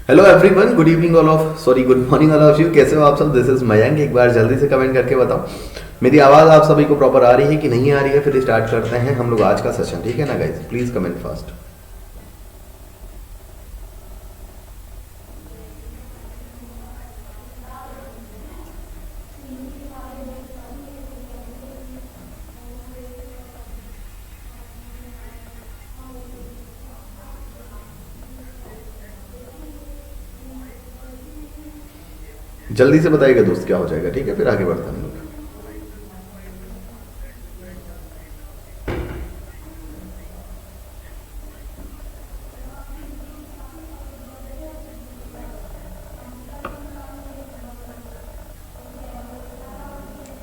Hello everyone, good evening all of sorry good morning all of you. कैसे हो आप सब? This is Mayank. एक बार जल्दी से कमेंट करके बताओ मेरी आवाज़ आप सभी को प्रॉपर आ रही है कि नहीं आ रही है। फिर स्टार्ट करते हैं हम लोग आज का सेशन, ठीक है ना गाइज? Please comment fast. जल्दी से बताइएगा दोस्त क्या हो जाएगा, ठीक है? फिर आगे बढ़ते हैं हम लोग।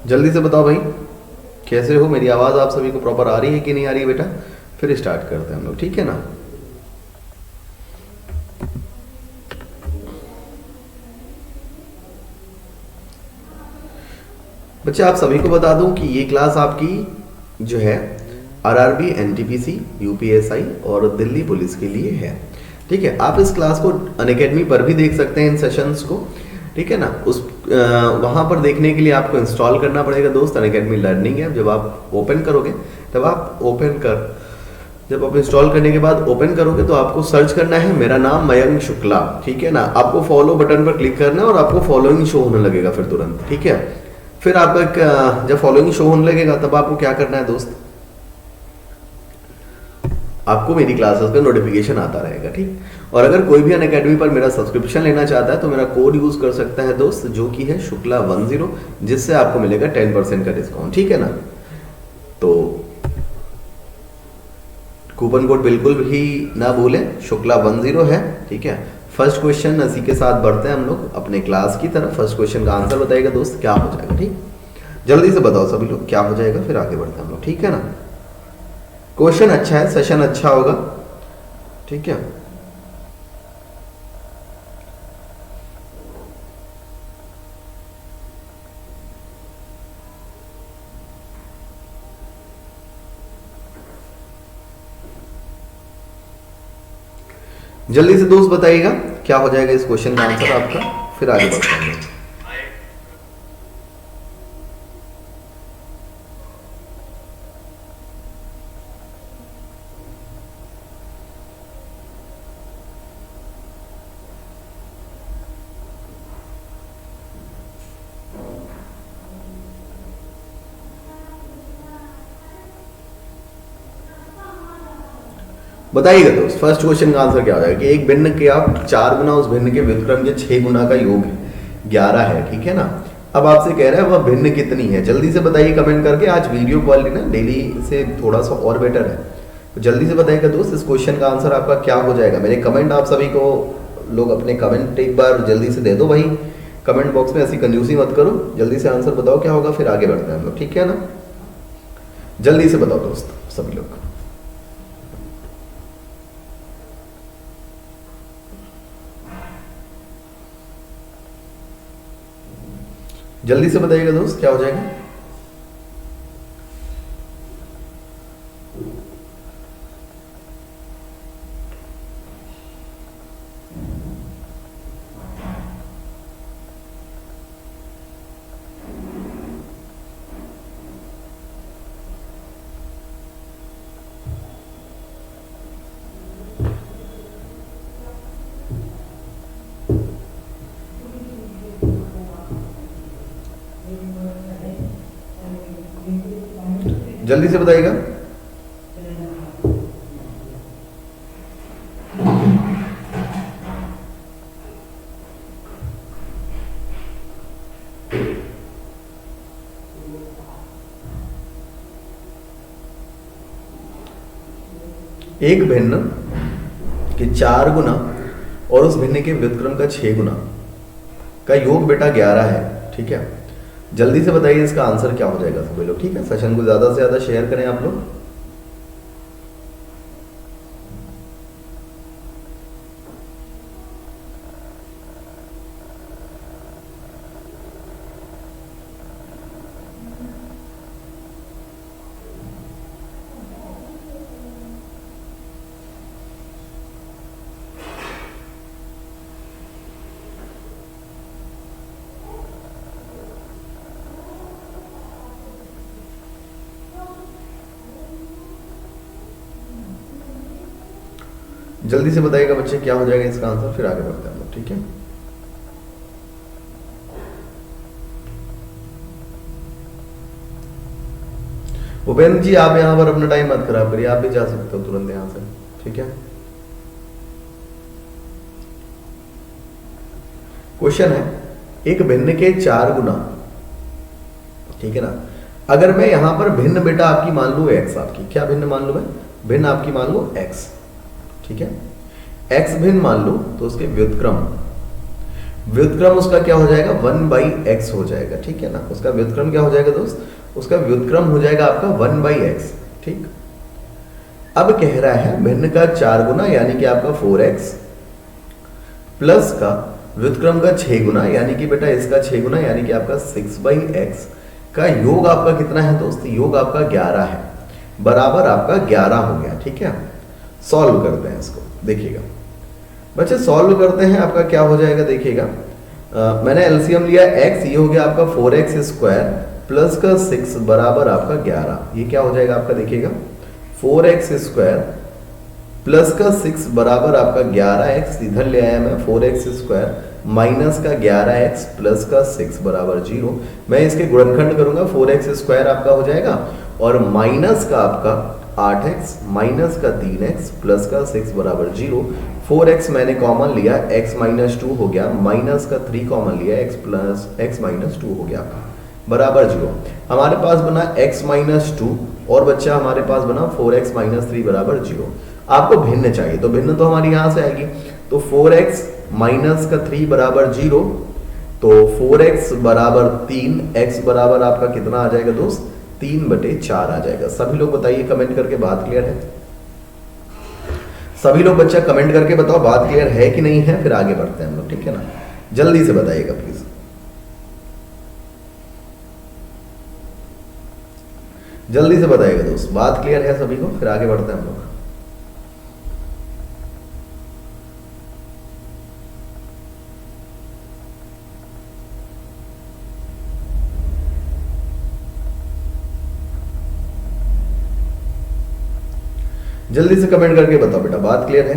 जल्दी से बताओ भाई, कैसे हो? मेरी आवाज़ आप सभी को प्रॉपर आ रही है कि नहीं आ रही है बेटा? फिर स्टार्ट करते हैं हम लोग, ठीक है ना? बच्चे आप सभी को बता दूं कि ये क्लास आपकी जो है आरआरबी, एनटीपीसी, यूपीएसआई और दिल्ली पुलिस के लिए है, ठीक है? आप इस क्लास को अनअकैडमी पर भी देख सकते हैं, इन सेशंस को, ठीक है ना? उस वहाँ पर देखने के लिए आपको इंस्टॉल करना पड़ेगा दोस्त अनअकैडमी लर्निंग ऐप। जब आप ओपन करोगे तब आप जब आप इंस्टॉल करने के बाद ओपन करोगे तो आपको सर्च करना है मेरा नाम मयंक शुक्ला, ठीक है ना? आपको फॉलो बटन पर क्लिक करना है और आपको फॉलोइंग शो होने लगेगा फिर तुरंत, ठीक है? फिर आपका जब फॉलोइंग शो होने लगेगा तब आपको क्या करना है दोस्त, आपको मेरी क्लासेस का नोटिफिकेशन आता रहेगा, ठीक? और अगर कोई भी अनअकैडमी पर मेरा सब्सक्रिप्शन लेना चाहता है तो मेरा कोड यूज कर सकता है दोस्त, जो कि है शुक्ला10, जिससे आपको मिलेगा 10% का डिस्काउंट, ठीक है ना? तो कूपन कोड बिल्कुल भी ना भूलें, शुक्ला10 है, ठीक है? फर्स्ट क्वेश्चन इसी के साथ बढ़ते हैं हम लोग अपने क्लास की तरफ। फर्स्ट क्वेश्चन का आंसर बताइएगा दोस्त, क्या हो जाएगा, ठीक? जल्दी से बताओ सभी लोग क्या हो जाएगा, फिर आगे बढ़ते हैं हम लोग, ठीक है ना? क्वेश्चन अच्छा है, सेशन अच्छा होगा, ठीक है? जल्दी से दोस्त बताइएगा क्या हो जाएगा इस क्वेश्चन का आंसर आपका, फिर आगे बढ़ते हैं हम लोग। बताइएगा दोस्त फर्स्ट क्वेश्चन का आंसर क्या हो जाएगा कि एक भिन्न के आप 4 गुना उस भिन्न के व्युत्क्रम के 6 गुना का योग 11 है, ठीक है ना? अब आपसे कह रहा है वह भिन्न कितनी है। जल्दी से बताइए कमेंट करके। आज वीडियो क्वालिटी ना डेली से थोड़ा सा और बेटर है, तो जल्दी से बताइएगा दोस्त इस क्वेश्चन का आंसर आपका क्या हो जाएगा। मेरे कमेंट आप सभी को लोग अपने कमेंट एक बार जल्दी से दे दो भाई, कमेंट बॉक्स में ऐसी कंजूसी मत करो। जल्दी से आंसर बताओ क्या होगा, फिर आगे बढ़ते हैं हम लोग, ठीक है ना? जल्दी से बताओ दोस्त सभी लोग। जल्दी से बताइएगा दोस्त क्या हो जाएगा। जल्दी से बताइएगा। एक भिन्न के 4 गुना और उस भिन्न के व्युत्क्रम का 6 गुना का योग बेटा 11 है, ठीक है? जल्दी से बताइए इसका आंसर क्या हो जाएगा सभी लोग, ठीक है? सेशन को ज्यादा से ज्यादा शेयर करें आप लोग। जल्दी से बताइएगा बच्चे क्या हो जाएगा इसका आंसर, फिर आगे बढ़ते हैं हम लोग, ठीक है। उपेंद्र जी आप यहां पर अपना टाइम मत खराब करिए, आप भी जा सकते हो तुरंत यहां से, ठीक है। क्वेश्चन है एक भिन्न के 4 गुना, ठीक है ना। अगर मैं यहां पर भिन्न बेटा आपकी मान लू x, आपकी क्या भिन्न मान लू मैं, भिन्न आपकी मान लो x, ठीक है। x भिन्न मान लो तो उसके व्युत्क्रम, व्युत्क्रम उसका क्या हो जाएगा 1/x हो जाएगा, ठीक है ना। उसका व्युत्क्रम क्या हो जाएगा दोस्त, उसका व्युत्क्रम हो जाएगा आपका 1/x, ठीक। अब कह रहा है भिन्न का 4 गुना यानी कि आपका 4x प्लस का व्युत्क्रम का 6 गुना यानी कि बेटा इसका 6 गुना यानी कि आपका 6/x का योग आपका कितना है दोस्त, योग आपका 11 है, बराबर आपका 11 हो गया, ठीक है। सॉल्व करते हैं इसको, देखिएगा बच्चे सॉल्व करते हैं, आपका क्या हो जाएगा देखिएगा। मैंने एलसीएम लिया x, ये हो गया आपका 4x स्क्वायर प्लस का 6 बराबर आपका 11, ये क्या हो जाएगा आपका देखिएगा 4x स्क्वायर प्लस का 6 बराबर आपका 11x, इधर ले आया मैं 4x स्क्वायर माइनस का 11x प्लस का 6 बराबर 0। मैं इसके गुणनखंड करूंगा, 4x स्क्वायर आपका हो जाएगा और माइनस का आपका 8x माइनस का 3x प्लस का 6 बराबर 0। 4x मैंने कॉमन लिया, x माइनस 2 हो गया, माइनस का 3 कॉमन लिया, x प्लस x माइनस 2 हो गया बराबर 0। हमारे पास बना x माइनस 2 और बच्चा हमारे पास बना 4x माइनस 3 बराबर 0। आपको भिन्न चाहिए तो भिन्न तो हमारी यहां से आएगी, तो 4x माइनस का 3 बराबर 0, तो 4x बराबर 3, x बराबर आपका कितना आ जाएगा दोस्त 3/4 आ जाएगा। सभी लोग बताइए कमेंट करके, बात क्लियर है? सभी लोग बच्चा कमेंट करके बताओ बात क्लियर है कि नहीं है, फिर आगे बढ़ते हैं हम लोग, ठीक है ना। जल्दी से बताइएगा प्लीज, जल्दी से बताइएगा दोस्त, बात क्लियर है सभी को, फिर आगे बढ़ते हैं हम लोग। जल्दी से कमेंट करके बताओ बेटा बात क्लियर है?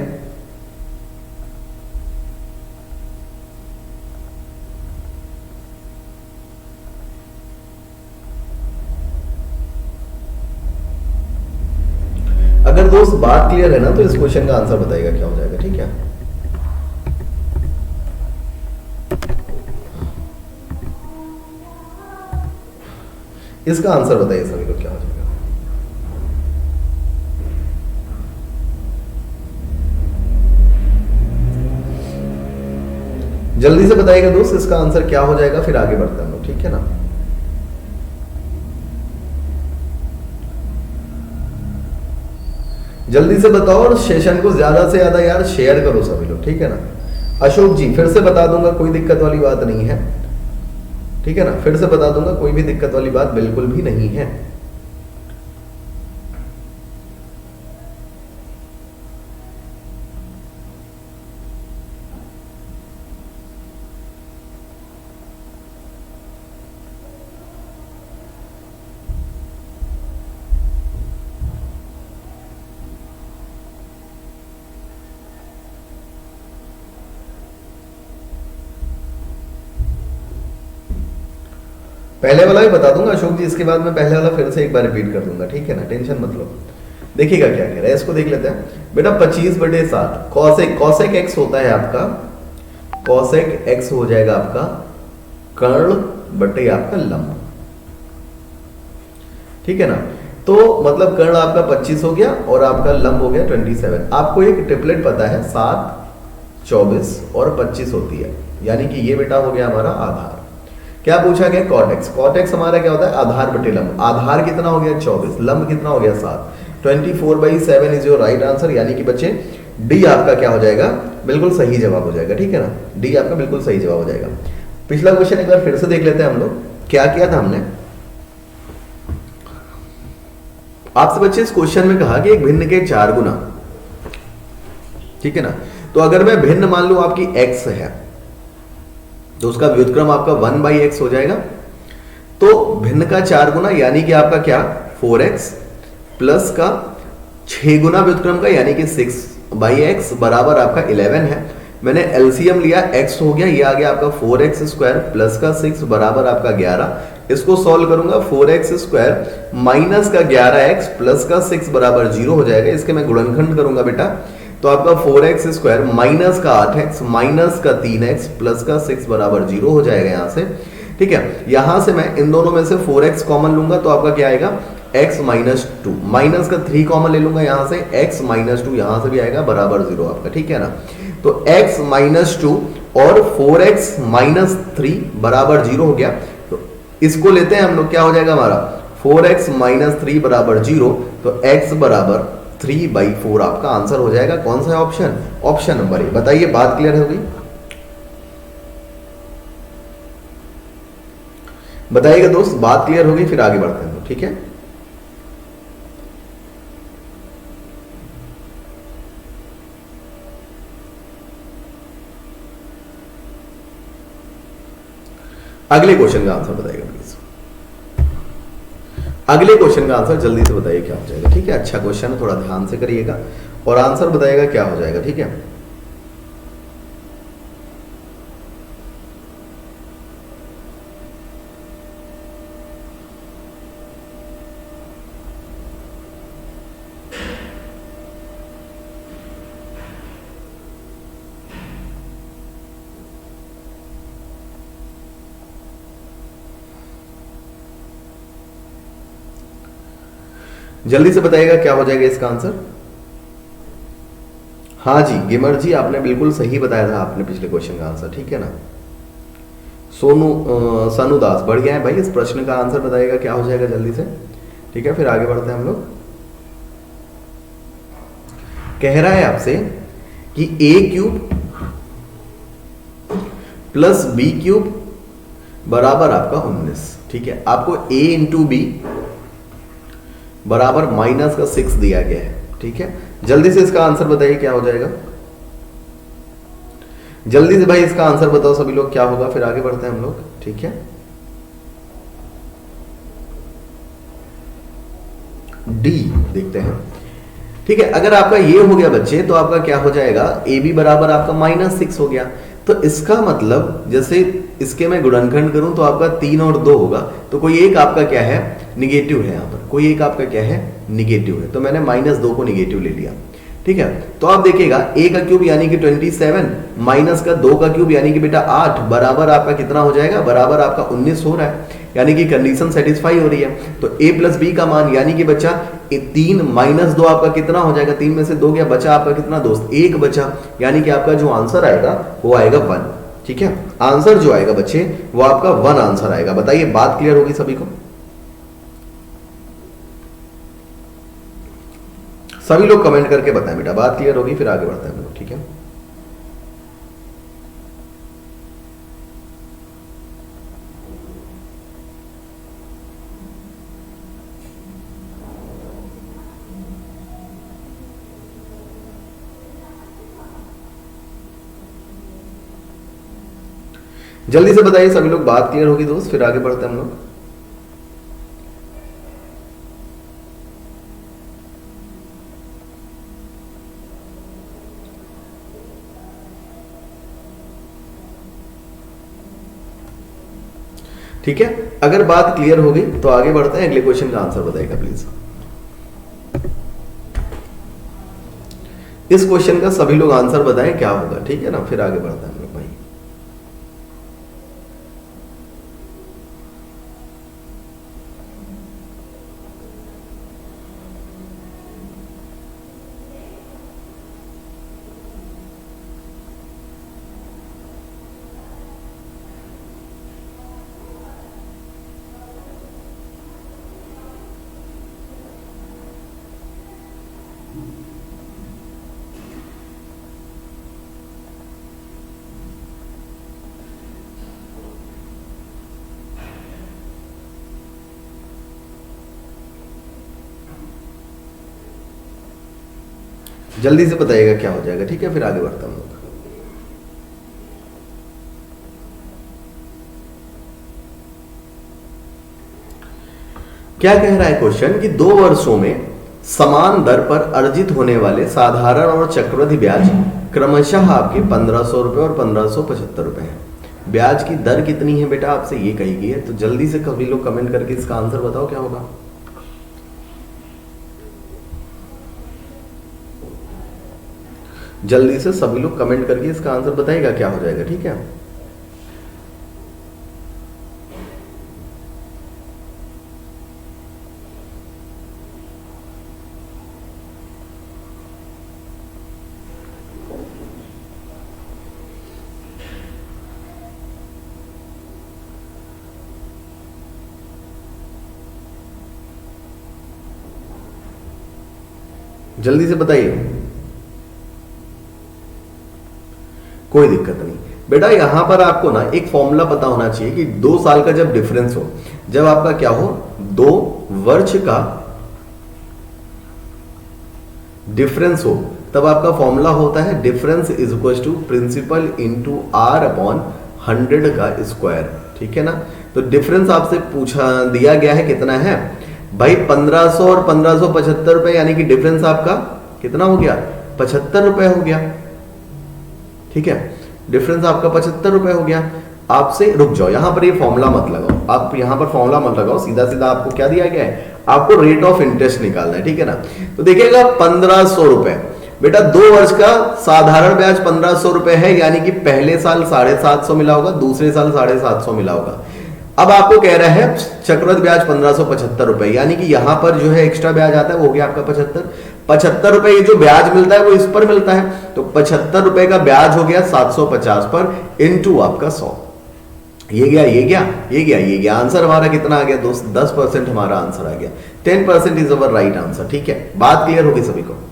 अगर दोस्त बात क्लियर है ना तो इस क्वेश्चन का आंसर बताइएगा क्या हो जाएगा, ठीक है। इसका आंसर बताइए सभी को क्या हो जाएगा। जल्दी से बताइएगा दोस्त इसका आंसर क्या हो जाएगा, फिर आगे बढ़ते हैं हम लोग, ठीक है ना। जल्दी से बताओ और सेशन को ज्यादा से ज्यादा यार शेयर करो सभी लोग, ठीक है ना। अशोक जी फिर से बता दूंगा, कोई दिक्कत वाली बात नहीं है, ठीक है ना। फिर से बता दूंगा, कोई भी दिक्कत वाली बात बिल्कुल भी नहीं है। पहले वाला भी बता दूंगा अशोक जी, इसके बाद मैं पहले वाला फिर से एक बार रिपीट कर दूंगा, ठीक है ना, टेंशन मत लो। देखिएगा क्या कह रहा है, इसको देख लेते हैं बेटा। 25/7 कॉसेक, कॉसेक एक्स होता है आपका, कॉसेक एक्स हो जाएगा आपका कर्ण बटे आपका लंब, ठीक है ना। तो मतलब कर्ण आपका 25 हो गया और आपका लंब हो गया 27। आपको एक ट्रिपलेट पता है 7, 24 और 25 होती है, यानी कि ये बेटा हो गया हमारा आधार। क्या पूछा गया कॉटेक्स, कॉटेक्स हमारा क्या होता है आधार बटे लंब। आधार कितना हो गया 24, लंब कितना हो गया 7, 24/7 इज योर राइट आंसर। यानी कि बच्चे डी आपका क्या हो जाएगा, बिल्कुल सही जवाब हो जाएगा, ठीक है ना। डी आपका बिल्कुल सही जवाब हो जाएगा। पिछला क्वेश्चन एक बार फिर से देख लेते हैं हम लोग, क्या किया था हमने। आपसे बच्चे इस क्वेश्चन में कहा कि एक भिन्न के 4 गुना, ठीक है ना। तो अगर मैं भिन्न मान लू आपकी x है तो उसका व्युत्क्रम आपका 1/x हो जाएगा। तो भिन्न का 4 गुना यानी कि आपका क्या 4x प्लस का 6 गुना व्युत्क्रम का यानी कि 6 बाई एक्स बराबर आपका 11 है। मैंने एलसीएम लिया, x हो गया, ये आ गया आपका 4x स्क्वायर प्लस का 6 बराबर आपका 11। इसको सॉल्व करूंगा, 4x स्क्वायर माइनस का 11x प्लस का 6 बराबर 0 हो जाएगा। इसके मैं गुणनखंड करूंगा बेटा, तो आपका 4x स्क्वायर माइनस का 8x माइनस का 3x प्लस का 6 बराबर 0 हो जाएगा यहां से। ठीक है, यहां से मैं इन दोनों में से 4x कॉमन लूंगा तो आपका क्या आएगा, x माइनस 2, माइनस का 3 कॉमन ले लूंगा यहां से, x माइनस 2 यहां से भी आएगा बराबर 0 आपका। ठीक है ना, तो x माइनस 2 और 4x माइनस 3 बराबर 0 हो गया। तो इसको लेते हैं हम लोग, क्या हो जाएगा हमारा 4x माइनस 3 बराबर 0, तो x बराबर 3/4 आपका आंसर हो जाएगा। कौन सा है ऑप्शन, ऑप्शन नंबर ए। बताइए बात क्लियर हो गई, बताइएगा दोस्त, बात क्लियर होगी, फिर आगे बढ़ते हैं। ठीक है, अगले क्वेश्चन का आंसर बताइएगा प्लीज, अगले क्वेश्चन का आंसर जल्दी से बताइए क्या हो जाएगा। ठीक है, अच्छा क्वेश्चन है, थोड़ा ध्यान से करिएगा और आंसर बताइएगा क्या हो जाएगा। ठीक है, जल्दी से बताइएगा क्या हो जाएगा इसका आंसर। हाँ जी गेमर जी, आपने बिल्कुल सही बताया था आपने पिछले क्वेश्चन का आंसर। ठीक है ना, सोनू दास, बढ़िया है भाई, इस प्रश्न का आंसर बताइएगा क्या हो जाएगा जल्दी से। ठीक है, फिर आगे बढ़ते हैं हम लोग। कह रहा है आपसे कि a cube plus B cube बराबर आपका 19। ठीक है, आपको a इंटू बी बराबर माइनस का 6 दिया गया है। ठीक है, जल्दी से इसका आंसर बताइए क्या हो जाएगा, जल्दी से भाई इसका आंसर बताओ सभी लोग क्या होगा, फिर आगे बढ़ते हैं हम लोग। ठीक है, डी देखते हैं। ठीक है, अगर आपका ये हो गया बच्चे तो आपका क्या हो जाएगा, ए बी बराबर आपका -6 हो गया। तो इसका मतलब जैसे इसके मैं गुणनखंड करूं तो आपका 3 और 2 होगा, तो कोई एक आपका क्या है, निगेटिव है। यहां पर कोई एक आपका क्या है, निगेटिव है, तो मैंने -2 को निगेटिव ले लिया। ठीक है, तो आप देखिएगा a का क्यूब यानी कि 27 माइनस का 2 का क्यूब यानी कि बेटा 8 बराबर आपका कितना हो जाएगा, बराबर आपका 19 हो रहा है, यानी कि कंडीशन सेटिस्फाई हो रही है। तो a प्लस बी का मान यानी कि बच्चा 3 माइनस 2 आपका कितना हो जाएगा, 3 में से 2 गया, बचा आपका कितना दोस्त, 1 बचा, यानी कि आपका जो आंसर आएगा वो आएगा 1। ठीक है, आंसर जो आएगा बच्चे वो आपका 1 आंसर आएगा। बताइए बात क्लियर होगी सभी को, सभी लोग कमेंट करके बताएं बेटा, बात क्लियर होगी, फिर आगे बढ़ते हैं हम लोग। ठीक है, जल्दी से बताइए सभी लोग, बात क्लियर होगी दोस्त, फिर आगे बढ़ते हैं हम लोग। ठीक है, अगर बात क्लियर हो गई तो आगे बढ़ते हैं, अगले क्वेश्चन का आंसर बताइएगा प्लीज। इस क्वेश्चन का सभी लोग आंसर बताएं क्या होगा। ठीक है ना, फिर आगे बढ़ते हैं हम लोग भाई। जल्दी से बताइएगा क्या हो जाएगा। ठीक है, फिर आगे बढ़ते हैं हम लोग। क्या कह रहा है क्वेश्चन कि 2 वर्षों में समान दर पर अर्जित होने वाले साधारण और चक्रवृद्धि ब्याज क्रमशः आपके 1500 रुपए और 1575 रुपए हैं। ब्याज की दर कितनी है बेटा आपसे ये कही गई है, तो जल्दी से सभी लोग कमेंट करके इसका आंसर बताओ क्या होगा। जल्दी से सभी लोग कमेंट करके इसका आंसर बताएगा क्या हो जाएगा, ठीक है। जल्दी से बताइए, कोई दिक्कत नहीं बेटा। यहां पर आपको ना एक फॉर्मूला पता होना चाहिए कि 2 साल का जब डिफरेंस हो, जब आपका क्या हो 2 वर्ष का डिफरेंस हो, तब आपका फॉर्मूला होता है difference is equal to principal into r upon 100 का स्क्वायर, ठीक है ना। तो डिफरेंस आपसे पूछा दिया गया है कितना है भाई 1500 और 1575 रुपए, यानी कि डिफरेंस आपका कितना हो गया 75 रुपए हो गया, ठीक है। डिफरेंस आपका 75 रुपए हो गया। आपसे रुक जाओ, यहां पर ये फॉर्मूला मत लगाओ, आप यहां पर फॉर्मूला मत लगाओ, सीधा सीधा आपको क्या दिया गया है, आपको रेट ऑफ इंटरेस्ट निकालना है, ठीक है ना। तो देखिएगा 1500 रुपए बेटा 2 वर्ष का साधारण ब्याज 1500 रुपए है, यानी कि पहले साल 750 मिला होगा, दूसरे साल 750 मिला होगा। अब आपको कह रहा है चक्रवृद्धि ब्याज 1575 रुपए, यानी कि यहां पर जो है एक्स्ट्रा ब्याज आता है वो हो गया आपका 75 रुपए। ये जो ब्याज मिलता है वो इस पर मिलता है, तो 75 रुपए का ब्याज हो गया 750 पर इंटू आपका 100। ये गया ये गया ये गया ये गया, आंसर हमारा कितना आ गया दोस्त 10% हमारा आंसर आ गया। 10% इज अवर राइट आंसर, ठीक है। बात क्लियर होगी सभी को।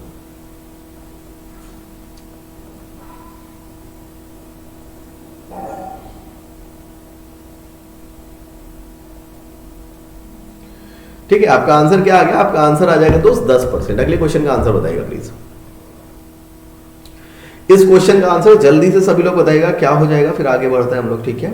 ठीक है, आपका आंसर क्या आ गया, आपका आंसर आ जाएगा दोस्त 10%। अगले क्वेश्चन का आंसर बताइएगा प्लीज। इस क्वेश्चन का आंसर जल्दी से सभी लोग बताइएगा क्या हो जाएगा, फिर आगे बढ़ते हैं हम लोग, ठीक है।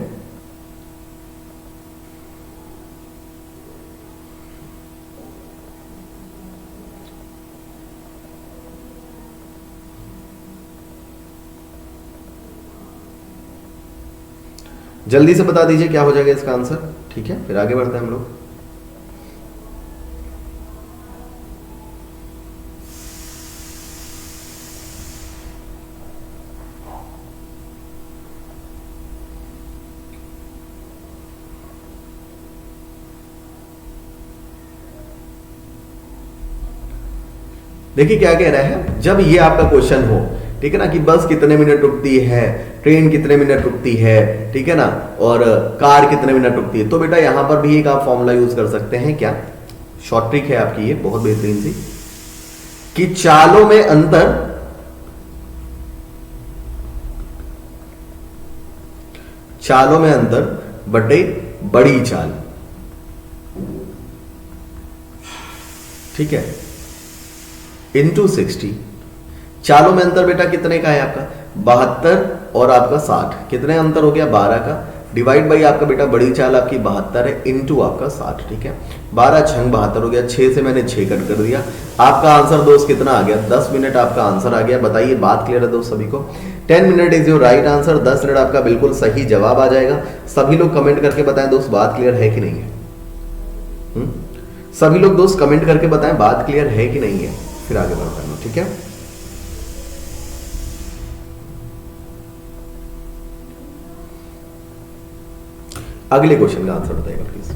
जल्दी से बता दीजिए क्या हो जाएगा इसका आंसर, ठीक है, फिर आगे बढ़ते हैं हम लोग। देखिए क्या कह रहा है, जब ये आपका क्वेश्चन हो, ठीक है ना, कि बस कितने मिनट रुकती है, ट्रेन कितने मिनट रुकती है, ठीक है ना, और कार कितने मिनट रुकती है, तो बेटा यहां पर भी एक आप फॉर्मूला यूज कर सकते हैं। क्या शॉर्ट ट्रिक है आपकी ये बहुत बेहतरीन सी, कि चालों में अंतर बटे बड़ी चाल, ठीक है, इंटू 60। चालों में अंतर बेटा कितने का है आपका 72 और आपका 60, कितने अंतर हो गया 12 का, डिवाइड बाई आपका बेटा बड़ी चाल आपकी 72 है इंटू आपका 60, ठीक है। 12 छंग 72 हो गया, 6 से मैंने 6 कट कर दिया। आपका आंसर दोस्त कितना आ गया 10 मिनट आपका आंसर आ गया। बताइए बात क्लियर है दोस्त सभी को। 10 minute is your right answer, 10 minute आपका बिल्कुल सही जवाब आ जाएगा। सभी लोग कमेंट करके बताएं दोस्त बात क्लियर है कि नहीं है। सभी लोग दोस्त कमेंट करके बताएं बात क्लियर है कि नहीं है, फिर आगे बढ़ते हैं, ठीक है। अगले क्वेश्चन का आंसर बताइएगा प्लीज।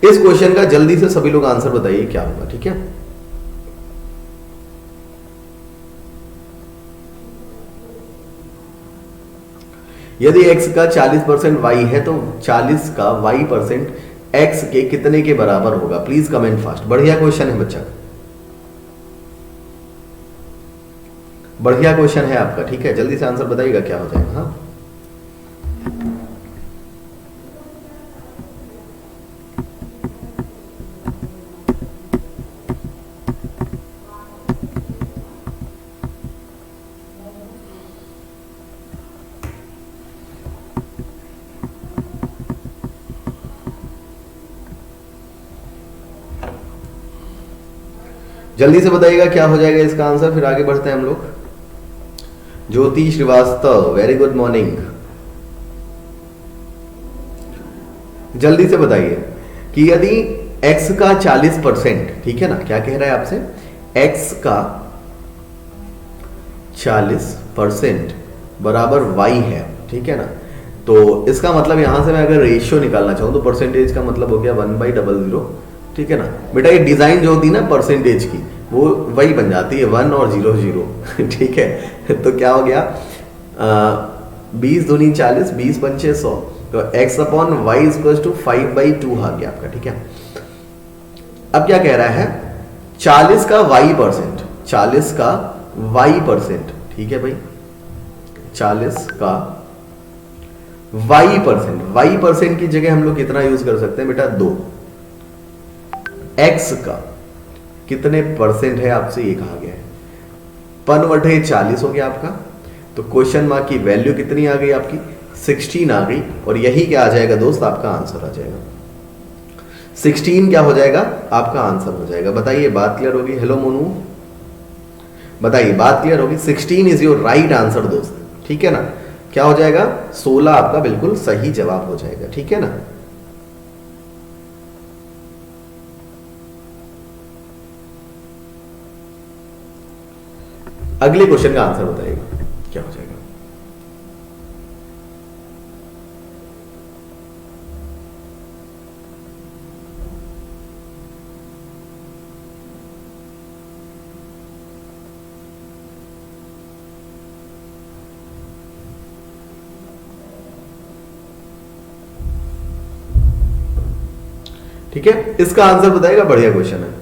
इस क्वेश्चन का जल्दी से सभी लोग आंसर बताइए क्या होगा, ठीक है। यदि x का 40% y है तो 40 का y% x के कितने के बराबर होगा, प्लीज कमेंट फास्ट। बढ़िया क्वेश्चन है बच्चा, बढ़िया क्वेश्चन है आपका, ठीक है। जल्दी से आंसर बताइएगा क्या हो जाएगा। हाँ जल्दी से बताइएगा क्या हो जाएगा इसका आंसर, फिर आगे बढ़ते हैं हम लोग। ज्योति श्रीवास्तव, वेरी गुड मॉर्निंग। जल्दी से बताइए कि यदि x का 40%, ठीक है ना, क्या कह रहा है आपसे, x का 40% बराबर y है, ठीक है ना, तो इसका मतलब यहां से मैं अगर रेशियो निकालना चाहूं तो परसेंटेज का मतलब हो गया 1/00, ठीक है ना बेटा। ये डिजाइन जो होती है ना परसेंटेज की, वो वही बन जाती है 1 और 0 ठीक है। तो क्या हो गया, 20 दूनी 40, 20 पंचे 100, तो x upon y equal to 5/2 आ गया आपका, ठीक है। अब क्या कह रहा है, 40 का y%, 40 का y%, ठीक है भाई, 40 का y% की जगह हम लोग कितना यूज कर सकते हैं बेटा, 2। x का कितने परसेंट है आपसे ये कहा गया है, 1/40 हो गया आपका, तो क्वेश्चन मार्क की वैल्यू कितनी आ गई आपकी, 16 आ गई, और यही क्या आ जाएगा दोस्त, आपका आंसर आ जाएगा। 16 क्या हो जाएगा, आपका आंसर हो जाएगा। बताइए बात क्लियर होगी। हेलो मोनू, बताइए बात क्लियर होगी। 16 इज योर राइट आंसर दोस्त, ठीक है ना। क्या हो जाएगा, 16 आपका बिल्कुल सही जवाब हो जाएगा, ठीक है ना। अगले क्वेश्चन का आंसर बताइएगा क्या हो जाएगा। ठीक है, इसका आंसर बताएगा, बढ़िया क्वेश्चन है।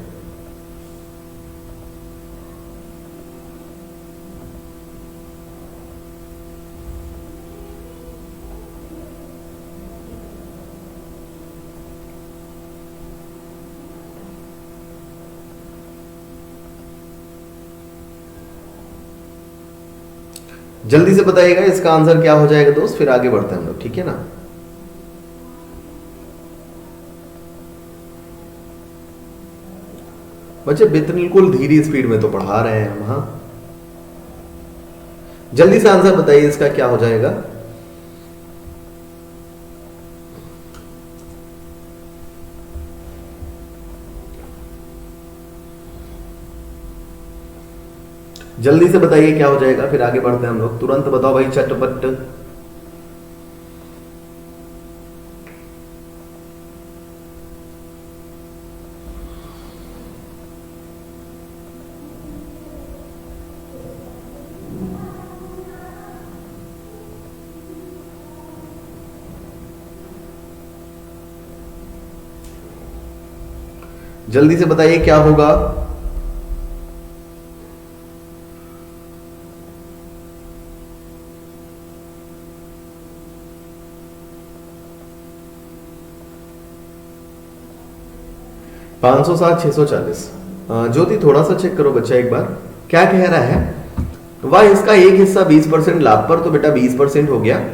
जल्दी से बताइएगा इसका आंसर क्या हो जाएगा दोस्त, फिर आगे बढ़ते हैं हम लोग, ठीक है ना। बच्चे बिल्कुल धीरे स्पीड में तो पढ़ा रहे हैं हम, हाँ। जल्दी से आंसर बताइए इसका क्या हो जाएगा। जल्दी से बताइए क्या हो जाएगा, फिर आगे बढ़ते हैं हम लोग। तुरंत बताओ भाई, चटपट। जल्दी से बताइए क्या होगा। पाँच सौ 640। ज्योति थोड़ा सा चेक करो बच्चा एक बार, क्या कह रहा है। वह इसका एक हिस्सा 20% लाभ पर, तो बेटा 20% हो गया।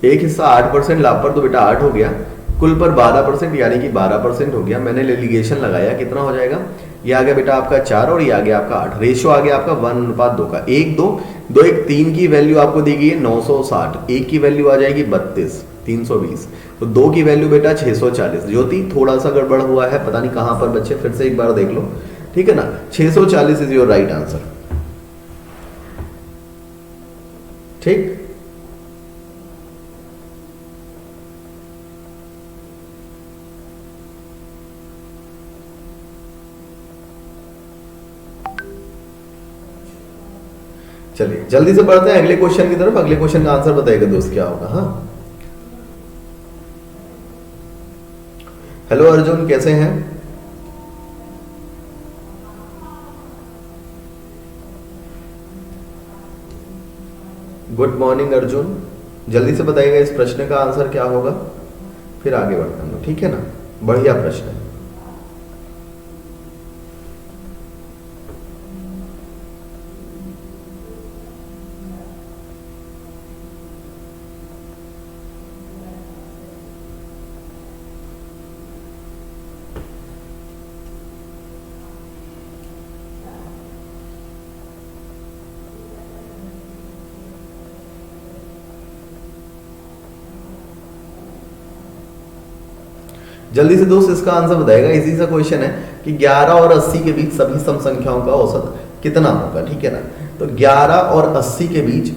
एक हिस्सा 8% लाभ पर, तो बेटा 8 हो गया। कुल पर 12%, यानी कि 12% हो गया। मैंने लिगेशन लगाया, कितना हो जाएगा, ये आ गया बेटा आपका 4 और ये आ गया आपका 8। रेशियो आ गया आपका 1:2 का। 1 2 2 1 3 की वैल्यू आपको दी गई है 960, एक की वैल्यू आ जाएगी 32 320, तो 2 की वैल्यू बेटा 640। ज्योति थोड़ा सा गड़बड़ हुआ है, पता नहीं कहां पर बच्चे, फिर से एक बार देख लो, ठीक है ना। 640 इज योर राइट आंसर, ठीक। चलिए जल्दी से बढ़ते हैं अगले क्वेश्चन की तरफ। अगले क्वेश्चन का आंसर बताइएगा दोस्त क्या होगा। हाँ, हेलो अर्जुन, कैसे हैं। गुड मॉर्निंग अर्जुन, जल्दी से बताइएगा इस प्रश्न का आंसर क्या होगा, फिर आगे बढ़ते हैं, ठीक है ना। बढ़िया प्रश्न है। जल्दी से दोस्त इसका आंसर बताएगा। इजी सा क्वेश्चन है कि 11 और 80 के बीच सभी सम संख्याओं का औसत कितना होगा, ठीक है ना। तो 11 और 80 के बीच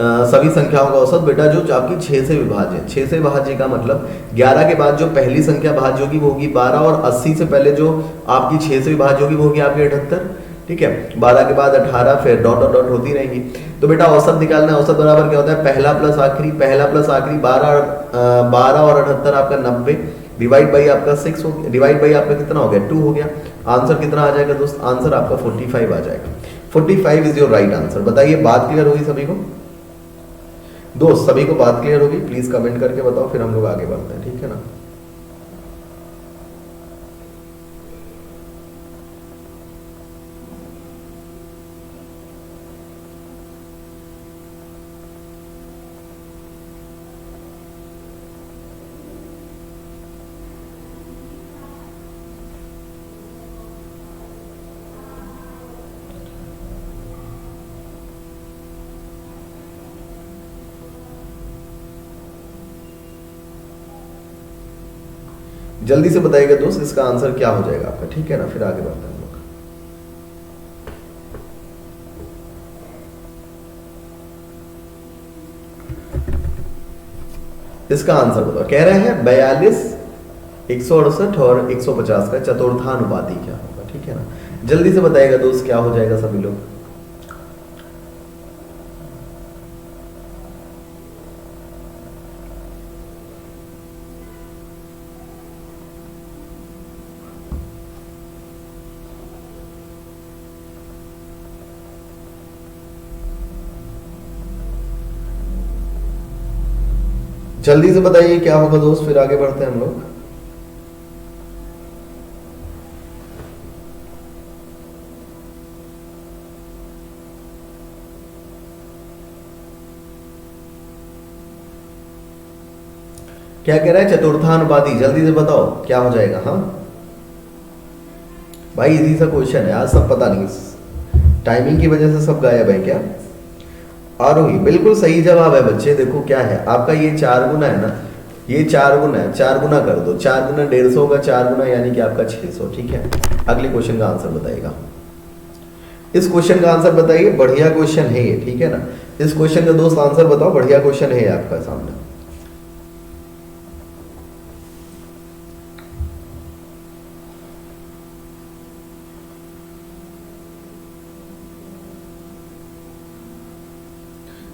सभी संख्याओं का औसत बेटा जो आपकी 6 से विभाज्य है। 6 से विभाज्य का मतलब 11 के बाद जो पहली संख्या भाज्य होगी वो होगी 12, और 80 से पहले जो आपकी 6 से विभाज्य होगी वो होगी आपकी 78, ठीक है। 12 के बाद 18, फिर डॉट डॉट डॉट होती रहेगी। तो बेटा औसत निकालना है। औसत बराबर क्या होता है, पहला प्लस आखिरी, पहला प्लस आखिरी 12 और 78 आपका 90, डिवाइड बाई आपका 6 हो गया, डिवाइड बाई आपका कितना हो गया 2 हो गया। आंसर कितना आ जाएगा दोस्त, आंसर आपका 45 आ जाएगा। 45 इज योर राइट आंसर। बताइए बात क्लियर होगी सभी को दोस्त, सभी को बात क्लियर होगी? प्लीज कमेंट करके बताओ, फिर हम लोग आगे बढ़ते हैं, ठीक है ना। जल्दी से बताइएगा दोस्त इसका आंसर क्या हो जाएगा आपका, ठीक है ना। फिर आगे बढ़ते हैं हम लोग। इसका आंसर बताओ। कह रहे हैं 42, 168 और 150 का चतुर्थानुपाती क्या होगा, ठीक है ना। जल्दी से बताइएगा दोस्त क्या हो जाएगा सभी लोग। जल्दी से बताइए क्या होगा दोस्त, फिर आगे बढ़ते हैं हम लोग। क्या कह रहा है, चतुर्थानुपाती। जल्दी से बताओ क्या हो जाएगा। हाँ भाई इजी सा क्वेश्चन है, आज सब पता नहीं, टाइमिंग की वजह से सब गायब है क्या। आरोही बिल्कुल सही जवाब है बच्चे। देखो क्या है आपका, ये 4 गुना है ना, ये 4 गुना है, 4 गुना कर दो, 4 गुना 150 का 4 गुना यानी कि आपका 600, ठीक है। अगले क्वेश्चन का आंसर बताइएगा। इस क्वेश्चन का आंसर बताइए, बढ़िया क्वेश्चन है ये, ठीक है ना। इस क्वेश्चन का दोस्त आंसर बताओ, बढ़िया क्वेश्चन है आपका सामने।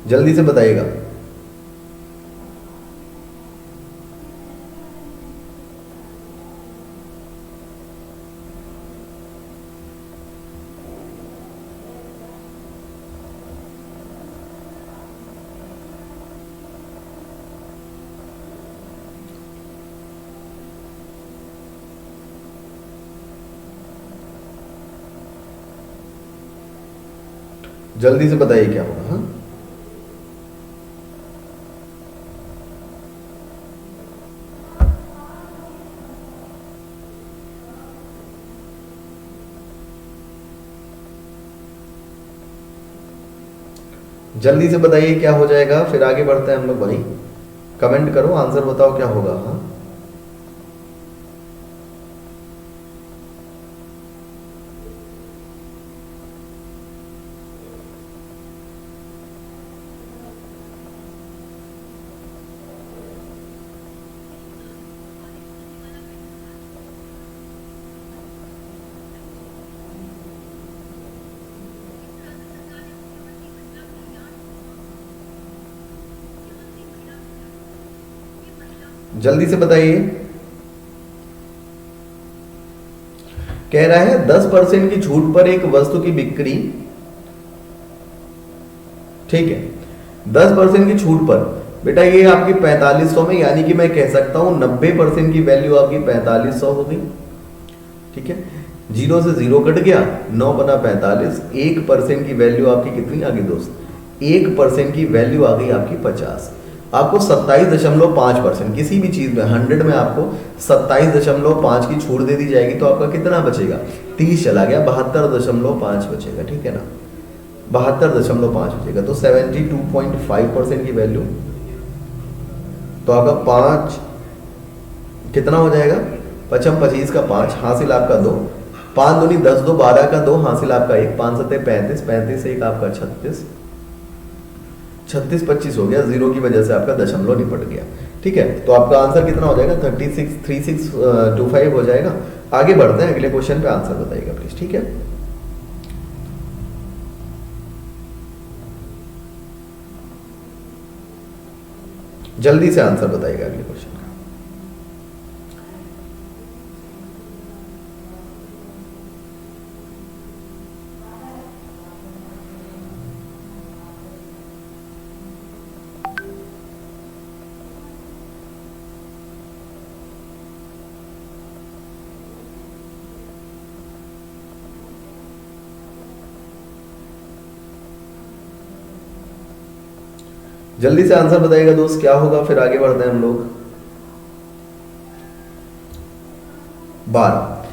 जल्दी से बताइएगा। जल्दी से बताइए क्या होगा। हाँ जल्दी से बताइए क्या हो जाएगा, फिर आगे बढ़ते हैं हम लोग। भाई कमेंट करो, आंसर बताओ क्या होगा। हाँ जल्दी से बताइए। कह रहा है 10% की छूट पर एक वस्तु की बिक्री, ठीक है। 10% की छूट पर बेटा ये आपकी 4500 में, यानी कि मैं कह सकता हूं 90% की वैल्यू आपकी 4500 हो गई, ठीक है। 0 से 0 कट गया, 9 बना 45। 1% की वैल्यू आपकी कितनी आ गई दोस्त, 1% की वैल्यू आ गई आपकी 50। आपको 27.5%, किसी भी चीज में 100 में आपको 27.5 की छूट दे दी जाएगी, तो आपका कितना बचेगा, 30 चला गया, 72.5 बचेगा, ठीक है ना। 72.5 बचेगा, तो 72.5% की वैल्यू, तो आपका 5 कितना हो जाएगा, पचम 25 का 5, हासिल आपका 2, 5 दूनी 10, 2 12 का 2, हासिल आपका 1, 5 सत्ते 35, 35 से 1 आपका 36, 36 25 हो गया, जीरो की वजह से आपका दशमलव निपट गया। ठीक है, तो आपका आंसर कितना हो जाएगा 363625 हो जाएगा। आगे बढ़ते हैं, अगले क्वेश्चन पे आंसर बताइएगा प्लीज। ठीक है, जल्दी से आंसर बताइएगा अगले क्वेश्चन का। जल्दी से आंसर बताइएगा दोस्त, क्या होगा, फिर आगे बढ़ते हैं हम लोग। 12,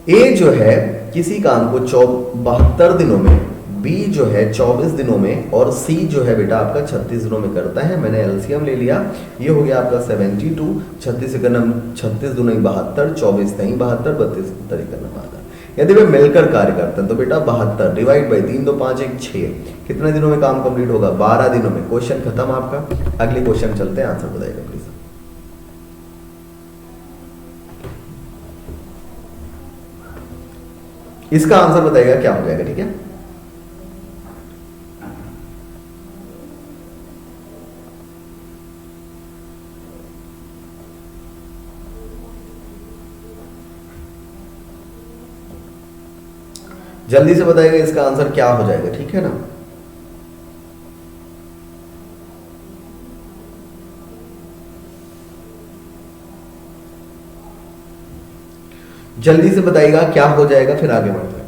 ए जो है किसी काम को 72 दिनों में, बी जो है 24 दिनों में, और सी जो है बेटा आपका 36 दिनों में करता है। मैंने एलसीएम ले लिया, ये हो गया आपका 72, 36 दूनी 72, 24 नहीं 72, 32 तरीका 72। यदि वे मिलकर कार्य करते हैं तो बेटा 72 डिवाइड बाई 3 2 5 1 6, कितने दिनों में काम कंप्लीट होगा, 12 दिनों में। क्वेश्चन खत्म आपका। अगले क्वेश्चन चलते हैं, आंसर बताइएगा प्लीज। इसका आंसर बताइएगा क्या हो जाएगा। ठीक है, जल्दी से बताइएगा इसका आंसर क्या हो जाएगा। ठीक है ना, जल्दी से बताइएगा क्या हो जाएगा, फिर आगे बढ़ते हैं।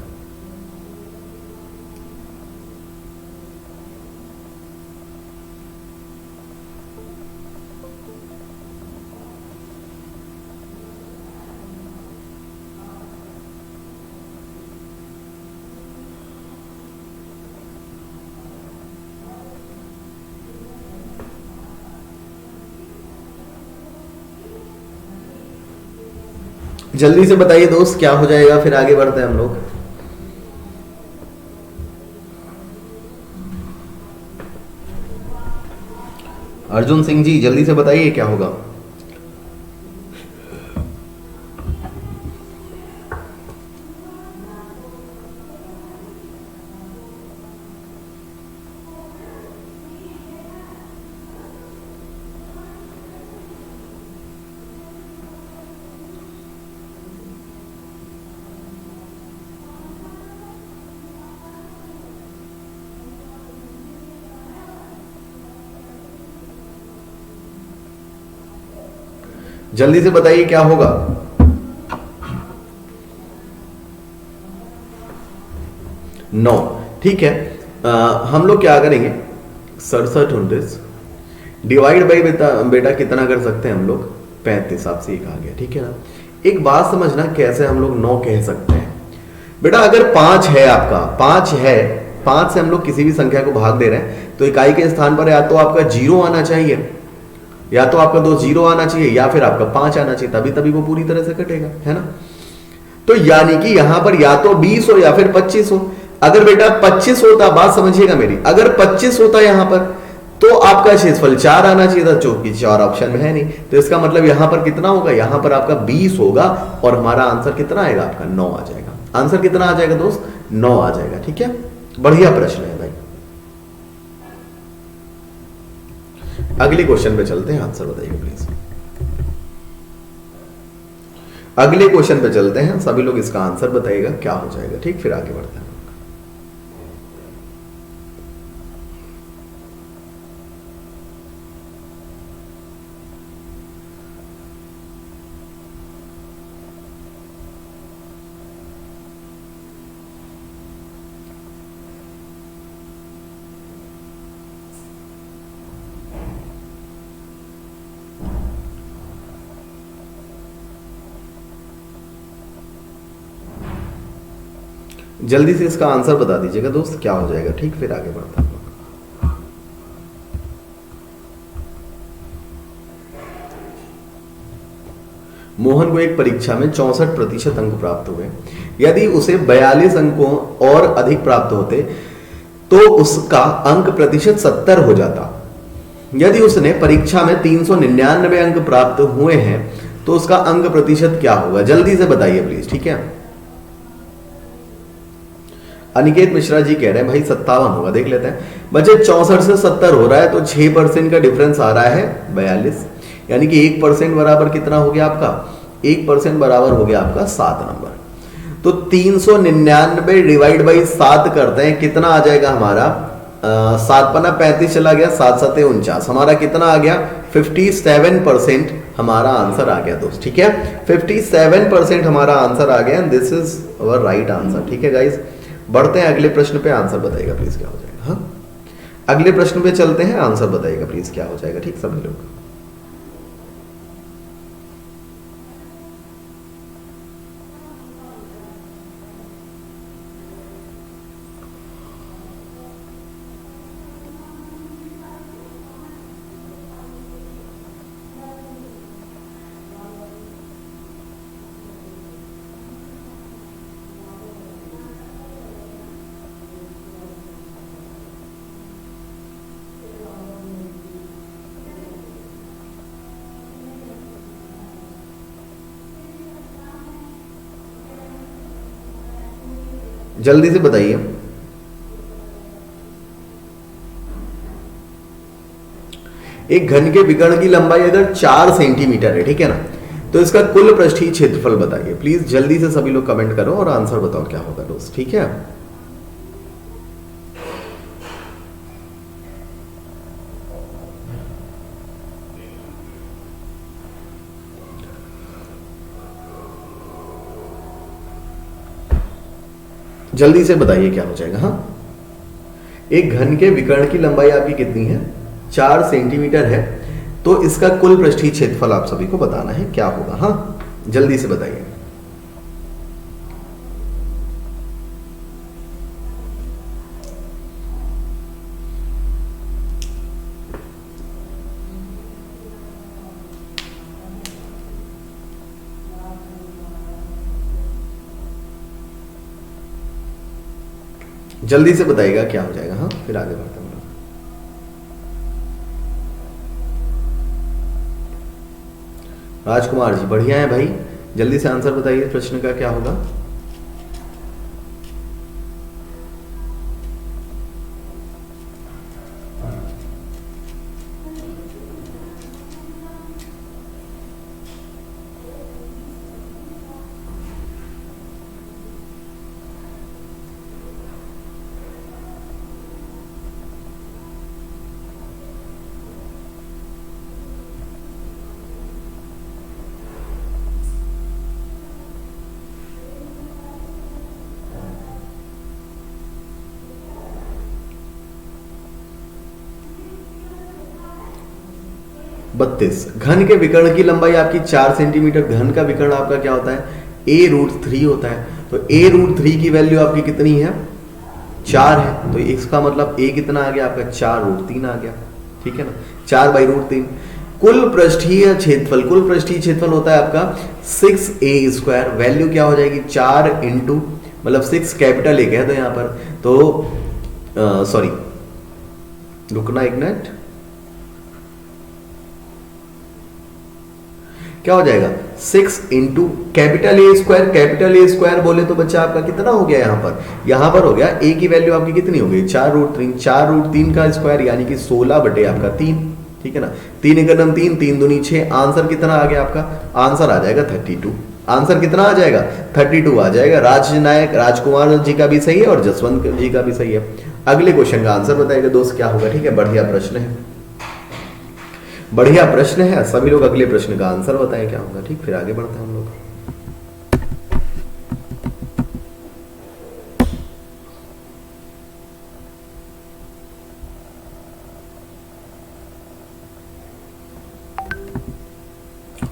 जल्दी से बताइए दोस्त क्या हो जाएगा, फिर आगे बढ़ते हैं हम लोग। अर्जुन सिंह जी जल्दी से बताइए क्या होगा। जल्दी से बताइए क्या होगा। 9, ठीक है। हम लोग क्या करेंगे, 67 डिवाइड बाई बेटा कितना कर सकते हैं हम लोग, 35 आपसे एक आ गया। ठीक है ना, एक बात समझना कैसे हम लोग 9 कह सकते हैं बेटा। अगर 5 है आपका, 5 है, 5 से हम लोग किसी भी संख्या को भाग दे रहे हैं तो इकाई के स्थान पर या तो आपका 0 आना चाहिए, या तो आपका 2 0 आना चाहिए, या फिर आपका 5 आना चाहिए, तभी तभी वो पूरी तरह से कटेगा, है ना। तो यानी कि यहां पर या तो 20 हो या फिर 25 हो। अगर बेटा 25 होता, बात समझिएगा मेरी, अगर 25 होता यहां पर तो आपका शेषफल 4 आना चाहिए था, जो कि 4 ऑप्शन में है नहीं। तो इसका मतलब यहां पर कितना होगा, यहां पर आपका 20 होगा और हमारा आंसर कितना आएगा, आपका 9 आ जाएगा। आंसर कितना आ जाएगा दोस्त, 9 आ जाएगा। ठीक है, बढ़िया प्रश्न है भाई। अगले क्वेश्चन पे चलते हैं, आंसर बताइए प्लीज। अगले क्वेश्चन पे चलते हैं, सभी लोग इसका आंसर बताइएगा क्या हो जाएगा। ठीक, फिर आगे बढ़ते हैं। जल्दी से इसका आंसर बता दीजिएगा दोस्त क्या हो जाएगा। ठीक, फिर आगे बढ़ते हैं। मोहन को एक परीक्षा में 64% अंक प्राप्त हुए। यदि उसे 42 अंकों और अधिक प्राप्त होते तो उसका अंक प्रतिशत 70 हो जाता। यदि उसने परीक्षा में 399 अंक प्राप्त हुए हैं तो उसका अंक प्रतिशत क्या होगा? जल्दी से बताइए प्लीज, ठीक है। अनिकेत मिश्रा जी कह रहे हैं भाई 57 होगा, देख लेते हैं। बच्चे 64 से 70 हो रहा है तो 6% का डिफरेंस आ रहा है 42, यानी कि 1% बराबर कितना हो गया आपका? 1% बराबर हो गया आपका 7 नंबर। तो 399 डिवाइड बाई 7 करते हैं, कितना आ जाएगा हमारा? 7 पन्ना 35 चला गया, 7 सते 49, हमारा कितना आ गया? 57% हमारा आंसर आ गया दोस्त, ठीक है। 57% हमारा आंसर आ गया, this is our right answer, ठीक है गाइज। बढ़ते हैं अगले प्रश्न पे, आंसर बताइएगा प्लीज क्या हो जाएगा। हाँ, अगले प्रश्न पे चलते हैं, आंसर बताइएगा प्लीज क्या हो जाएगा, ठीक सभी लोग। जल्दी से बताइए। एक घन के विकर्ण की लंबाई अगर 4 सेंटीमीटर है, ठीक है ना, तो इसका कुल पृष्ठीय क्षेत्रफल बताइए प्लीज। जल्दी से सभी लोग कमेंट करो और आंसर बताओ क्या होगा दोस्त, ठीक है। जल्दी से बताइए क्या हो जाएगा। हाँ, एक घन के विकर्ण की लंबाई आपकी कितनी है? 4 सेंटीमीटर है, तो इसका कुल पृष्ठीय क्षेत्रफल आप सभी को बताना है, क्या होगा। हाँ, जल्दी से बताइए। जल्दी से बताइएगा क्या हो जाएगा। हाँ, फिर आगे बढ़ते हैं। राजकुमार जी बढ़िया है भाई, जल्दी से आंसर बताइए प्रश्न का क्या होगा। बत्तीस। घन के विकर्ण की लंबाई आपकी 4 सेंटीमीटर, घन का विकर्ण आपका क्या होता है? a√3 होता है। तो a√3 की वैल्यू आपकी कितनी है? 4 है। तो इसका मतलब a कितना आ गया आपका? 4√3 आ गया, ठीक है ना, 4/√3। कुल पृष्ठीय क्षेत्रफल, कुल पृष्ठीय क्षेत्रफल होता है आपका 6a²। वैल्यू क्या हो जाएगी? 4 इंटू, मतलब 6 कैपिटल एक है तो यहां पर, तो सॉरी रुकना एक मिनट, क्या हो जाएगा? 6 into capital A²। Capital A² बोले तो बच्चा आपका कितना हो गया यहां पर हो गया a की वैल्यू आपकी कितनी हो गई? 4√3। 4√3 का स्क्वायर यानी कि 16 बटे आपका 3, ठीक है ना। 3 एकम 3, 3 दूनी 6। आंसर कितना आ गया आपका? आंसर आ जाएगा 32। आंसर कितना आ जाएगा? 32 आ जाएगा। राजनायक राजकुमार जी का भी सही है और जसवंत जी का भी सही है। अगले क्वेश्चन का आंसर बताएगा दोस्त क्या होगा, ठीक है। बढ़िया प्रश्न है, बढ़िया प्रश्न है। सभी लोग अगले प्रश्न का आंसर बताएं क्या होगा, ठीक। फिर आगे बढ़ते हैं हम लोग।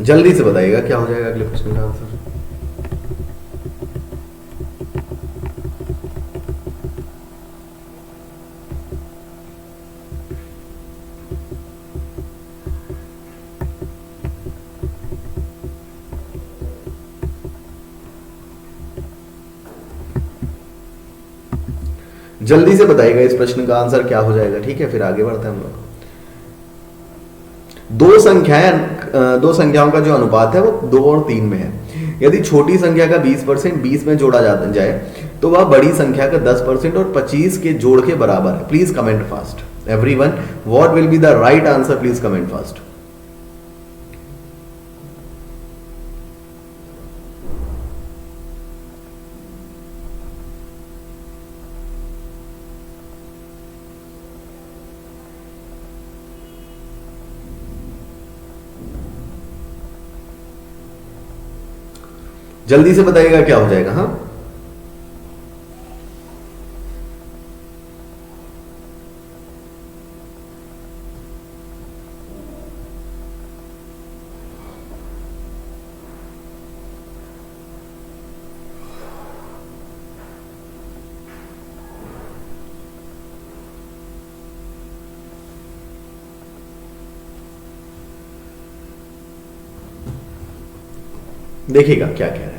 जल्दी से बताइएगा क्या हो जाएगा अगले प्रश्न का आंसर। जल्दी से बताइएगा इस प्रश्न का आंसर क्या हो जाएगा, ठीक है, फिर आगे बढ़ते हैं हम लोग। दो संख्याओं का जो अनुपात है वो 2 और 3 में है। यदि छोटी संख्या का 20% 20 में जोड़ा जाए तो वह बड़ी संख्या का 10% और 25 के जोड़ के बराबर है। Please comment fast everyone, what will be the right answer, please comment fast. जल्दी से बताइएगा क्या हो जाएगा। हाँ, देखिएगा क्या कह रहे हैं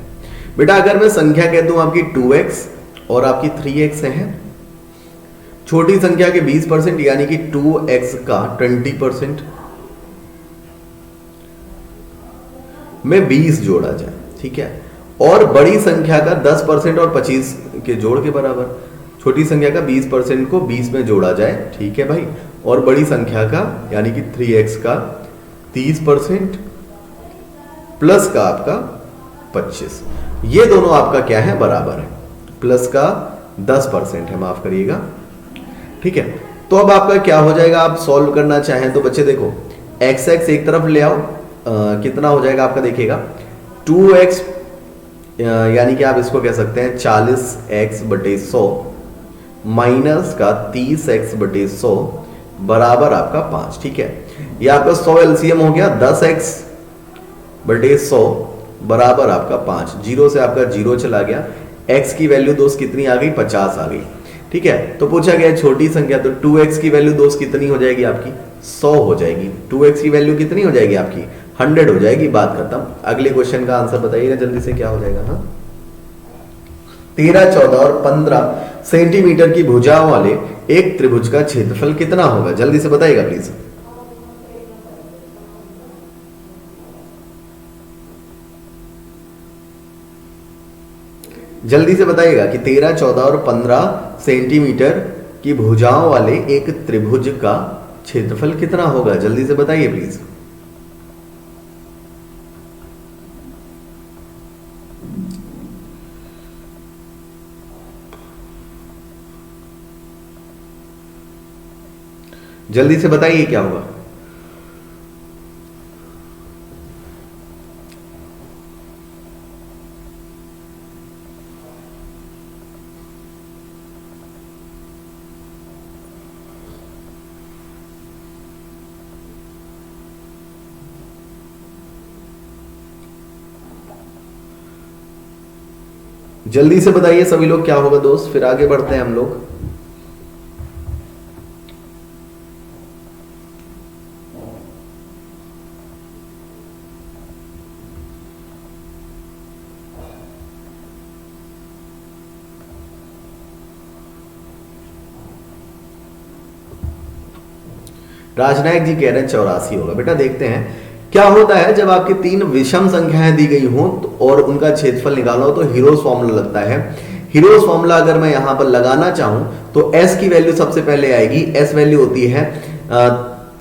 बेटा। अगर मैं संख्या कह दूं आपकी 2x और आपकी 3x है, छोटी संख्या के 20% यानी कि 2x का 20% में 20 जोड़ा जाए, ठीक है, और बड़ी संख्या का 10% और 25 के जोड़ के बराबर। छोटी संख्या का 20% को 20 में जोड़ा जाए, ठीक है भाई, और बड़ी संख्या का यानी कि 3x का 30% प्लस का आपका 25, ये दोनों आपका क्या है, बराबर है। प्लस का 10% है, माफ करिएगा, ठीक है। तो अब आपका क्या हो जाएगा, आप सॉल्व करना चाहें तो बच्चे देखो x एक तरफ ले आओ, कितना हो जाएगा आपका, देखिएगा 2x यानी कि आप इसको कह सकते हैं 40x/100 माइनस का 30x/100 बराबर आपका 5, ठीक है। ये आपका 100 एलसीएम हो गया, 10x/100 बराबर आपका 5। जीरो से आपका जीरो चला गया, x की वैल्यू दोस्त कितनी आ गई, 50 आ गई, ठीक है। तो पूछा गया छोटी संख्या, तो 2x की वैल्यू दोस्त कितनी हो जाएगी आपकी, 100 हो जाएगी। 2x की वैल्यू कितनी हो जाएगी आपकी, 100 हो जाएगी, बात खत्म। अगले क्वेश्चन का आंसर बताइएगा जल्दी से, क्या हो जाएगा। हाँ, 13, 14 और 15 सेंटीमीटर की भुजाओं वाले एक त्रिभुज का क्षेत्रफल कितना होगा, जल्दी से बताइएगा प्लीज। जल्दी से बताइएगा कि 13, 14 और 15 सेंटीमीटर की भुजाओं वाले एक त्रिभुज का क्षेत्रफल कितना होगा, जल्दी से बताइए प्लीज। जल्दी से बताइए क्या होगा। जल्दी से बताइए सभी लोग क्या होगा दोस्त, फिर आगे बढ़ते हैं हम लोग। राजनायक जी कह रहे हैं 84 होगा। बेटा देखते हैं क्या होता है जब आपकी 3 विषम संख्याएं दी गई हों और उनका क्षेत्रफल निकालना हो तो हीरोज फॉर्मूला लगता है। हीरोज फॉर्मूला अगर मैं यहां पर लगाना चाहूं तो s की वैल्यू सबसे पहले आएगी। s वैल्यू होती है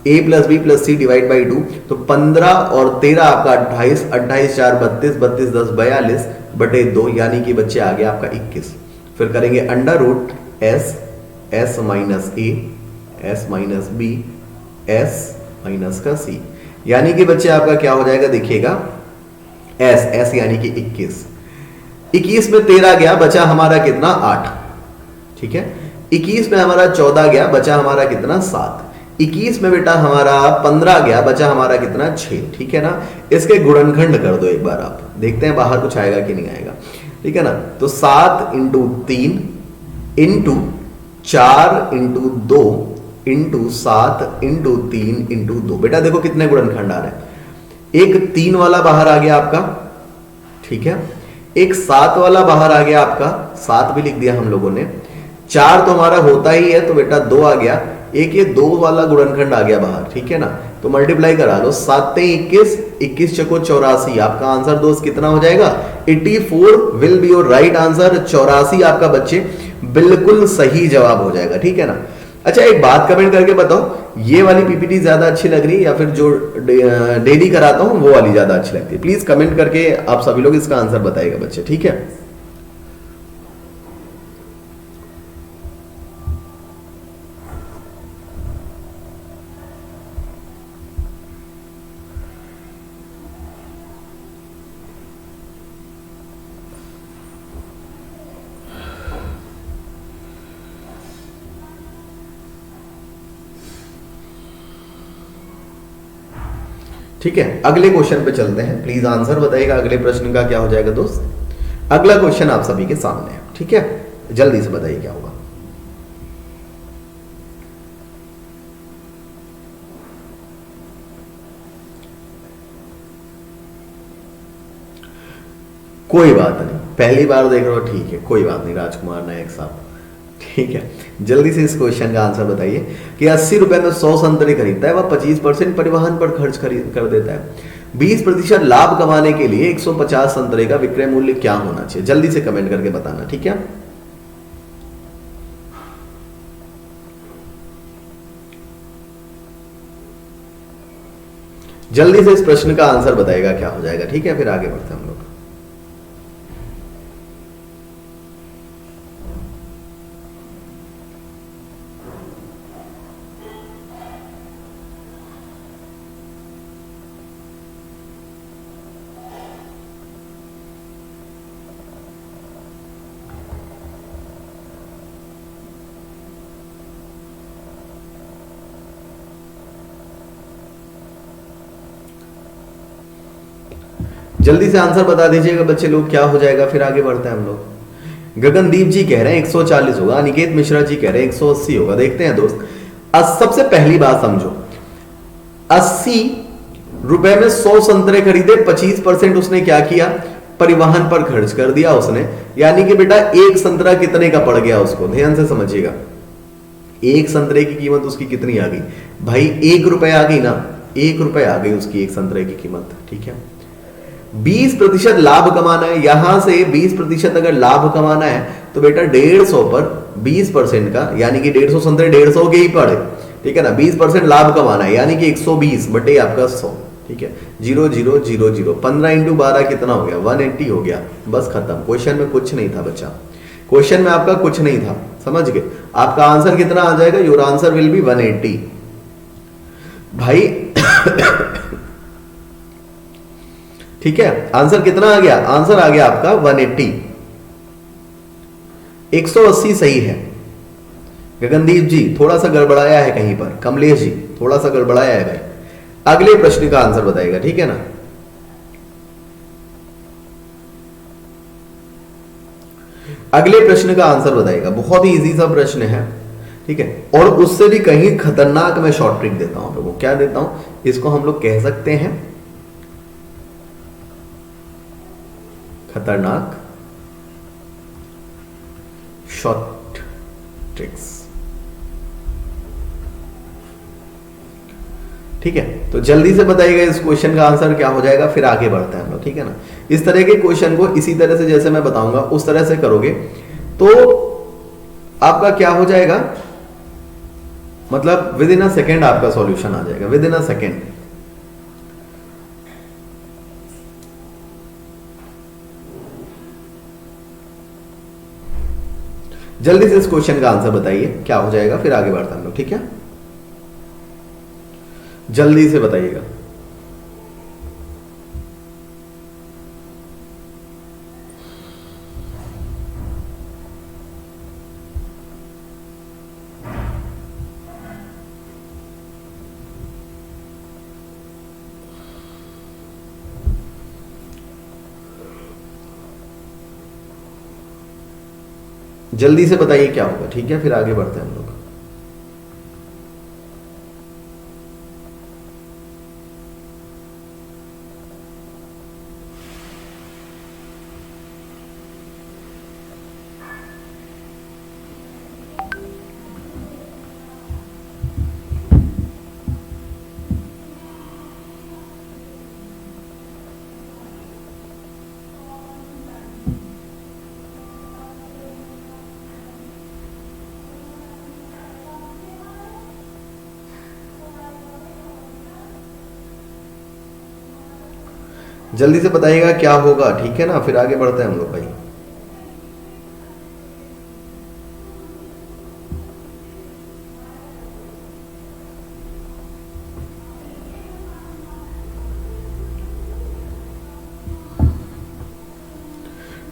a + b + c / 2, तो 15 और 13 आपका 28, 28 4 32, 32 10 42/2, यानी कि बच्चे आ गया आपका 21। फिर करेंगे √s s - a s - b s - का c, यानी कि बच्चे आपका क्या हो जाएगा, देखिएगा s यानी कि 21। 21 में 13 गया, बचा हमारा कितना, 8, ठीक है। 21 में हमारा 14 गया, बचा हमारा कितना, 7। 21 में बेटा हमारा 15 गया, बचा हमारा कितना, 6, ठीक है ना। इसके गुणनखंड कर दो एक बार, आप देखते हैं बाहर कुछ आएगा कि नहीं आएगा, ठीक है ना। तो 7 × 3 × 4 × 2 × 7 × 3 × 2। बेटा देखो कितने गुणनखंड आ रहे हैं। एक 3 वाला बाहर आ गया आपका, ठीक है। एक 7 वाला बाहर आ गया आपका, 7 भी लिख दिया हम लोगों ने। 4 तो हमारा होता ही है, तो बेटा 2 आ गया, एक ये 2 वाला गुणनखंड आ गया बाहर, ठीक है ना, तो मल्टीप्लाई करा लो, 7 21, 21 चको 84, आपका आंसर दोस्त कितना हो जाएगा, 84 will be your right answer. 84 आपका बच्चे बिल्कुल सही जवाब हो जाएगा, ठीक है ना। अच्छा एक बात कमेंट करके बताओ, ये वाली पीपीटी ज्यादा अच्छी लग रही है या फिर जो डेली कराता हूं वो वाली ज्यादा अच्छी लगती है? प्लीज कमेंट करके आप सभी लोग इसका आंसर बताइएगा बच्चे, ठीक है। ठीक है, अगले क्वेश्चन पे चलते हैं, प्लीज आंसर बताइएगा अगले प्रश्न का क्या हो जाएगा दोस्त। अगला क्वेश्चन आप सभी के सामने है, ठीक है, जल्दी से बताइए क्या होगा। कोई बात नहीं, पहली बार देख रहे हो, ठीक है, कोई बात नहीं राजकुमार नायक साहब, ठीक है। जल्दी से इस क्वेश्चन का आंसर बताइए कि 80 रुपए में 100 संतरे खरीदता है, वह 25% परिवहन पर खर्च कर देता है, 20% लाभ कमाने के लिए 150 संतरे का विक्रय मूल्य क्या होना चाहिए? जल्दी से कमेंट करके बताना, ठीक है। जल्दी से इस प्रश्न का आंसर बताएगा क्या हो जाएगा, ठीक है, फिर आगे बढ़ते हैं हम लोग। जल्दी से आंसर बता दीजिएगा बच्चे लोग, क्या हो जाएगा, फिर आगे बढ़ते हैं हम लोग। गगनदीप जी कह रहे हैं 140 होगा, अनिकेत मिश्रा जी कह रहे हैं 180 होगा। देखते हैं दोस्त, सबसे पहली बात समझो, 80 रुपए में 100 संतरे खरीदे, 25% उसने क्या किया, परिवहन पर खर्च कर दिया उसने, यानी कि बेटा एक संतरा कितने का पड़ गया उसको, ध्यान से समझिएगा, एक संतरे की कीमत उसकी कितनी आ गई भाई, 1 रुपए आ गई ना, 1 रुपए आ गई उसकी एक संतरे की कीमत, ठीक है। 20% लाभ कमाना है, यहां से 20% अगर लाभ कमाना है तो बेटा 150 पर 20% का, यानी कि 150 संतरे 150 के ही पड़े, ठीक है ना, 20% लाभ कमाना है, यानी कि 120 बटे आपका 100, ठीक है, 0 0 0 0, 15 इंटू 12 कितना हो गया, 180 हो गया, बस खत्म। क्वेश्चन में कुछ नहीं था बच्चा, क्वेश्चन में आपका कुछ नहीं था, समझ गए, आपका आंसर कितना आ जाएगा, योर आंसर विल बी 180 भाई। ठीक है, आंसर कितना आ गया, आंसर आ गया आपका 180, 180 सही है। गगनदीप जी थोड़ा सा गड़बड़ाया है कहीं पर, कमलेश जी थोड़ा सा गड़बड़ाया है भाई। अगले प्रश्न का आंसर बताएगा, ठीक है ना। अगले प्रश्न का आंसर बताएगा, बहुत ही इजी सा प्रश्न है, ठीक है, और उससे भी कहीं खतरनाक मैं शॉर्ट ट्रिक देता हूं लोगों, क्या देता हूं, इसको हम लोग कह सकते हैं खतरनाक शॉर्ट ट्रिक्स, ठीक है। तो जल्दी से बताइएगा इस क्वेश्चन का आंसर क्या हो जाएगा, फिर आगे बढ़ते हैं हम लोग, ठीक है ना। इस तरह के क्वेश्चन को इसी तरह से जैसे मैं बताऊंगा उस तरह से करोगे तो आपका क्या हो जाएगा, मतलब विद इन अ सेकेंड आपका सॉल्यूशन आ जाएगा, विद इन अ सेकेंड। जल्दी से इस क्वेश्चन का आंसर बताइए क्या हो जाएगा, फिर आगे बढ़ते हैं हम लोग, ठीक है, जल्दी से बताइएगा। जल्दी से बताइए क्या होगा, ठीक है, फिर आगे बढ़ते हैं हम लोग। जल्दी से बताइएगा क्या होगा, ठीक है ना, फिर आगे बढ़ते हैं हम लोग भाई।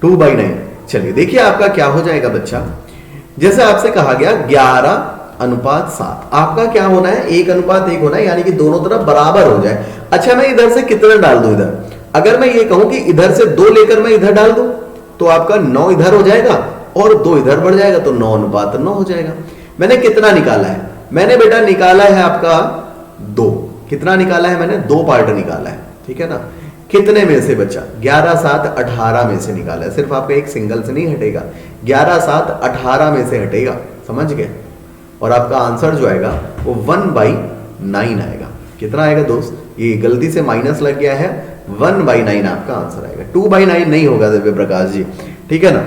Two by nine. चलिए देखिए आपका क्या हो जाएगा बच्चा, जैसे आपसे कहा गया 11:7, आपका क्या होना है, 1:1 होना है, यानी कि दोनों तरफ बराबर हो जाए। अच्छा मैं इधर से कितना डाल दूं, इधर अगर मैं ये कहूं कि इधर से 2 लेकर मैं इधर डाल दूं तो आपका 9 इधर हो जाएगा और 2 इधर बढ़ जाएगा, तो 9:9 हो जाएगा। मैंने कितना निकाला है, मैंने बेटा निकाला है आपका 2। कितना निकाला है मैंने, 2 पार्ट निकाला है, ठीक है ना। कितने में से बच्चा, 11, 7, 18 में से निकाला है। सिर्फ आपका एक सिंगल से नहीं हटेगा, 11, 7, 18 में से हटेगा, समझ गए। और आपका आंसर जो आएगा वो 1/9 आएगा। कितना आएगा दोस्त, ये गलती से माइनस लग गया है, 1/9 आपका आंसर आएगा। 2/9 नहीं होगा दिव्य प्रकाश जी, ठीक है ना।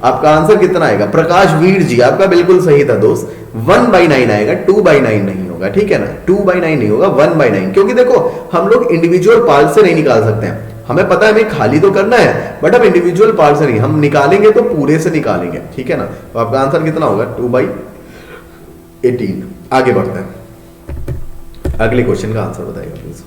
आपका आंसर कितना आएगा, प्रकाश वीर जी आपका बिल्कुल सही था दोस्त, 1/9 आएगा, 2/9 नहीं होगा, ठीक है ना। 2/9 नहीं होगा, 1/9, क्योंकि देखो हम लोग इंडिविजुअल पार्ट से नहीं निकाल सकते हैं। हमें पता है हमें खाली तो करना है, बट हम इंडिविजुअल पार्ट से नहीं, हम निकालेंगे तो पूरे से निकालेंगे, ठीक है ना। तो आपका आंसर कितना होगा, 2/18। आगे बढ़ते हैं, अगले क्वेश्चन का आंसर बताइएगा प्लीज।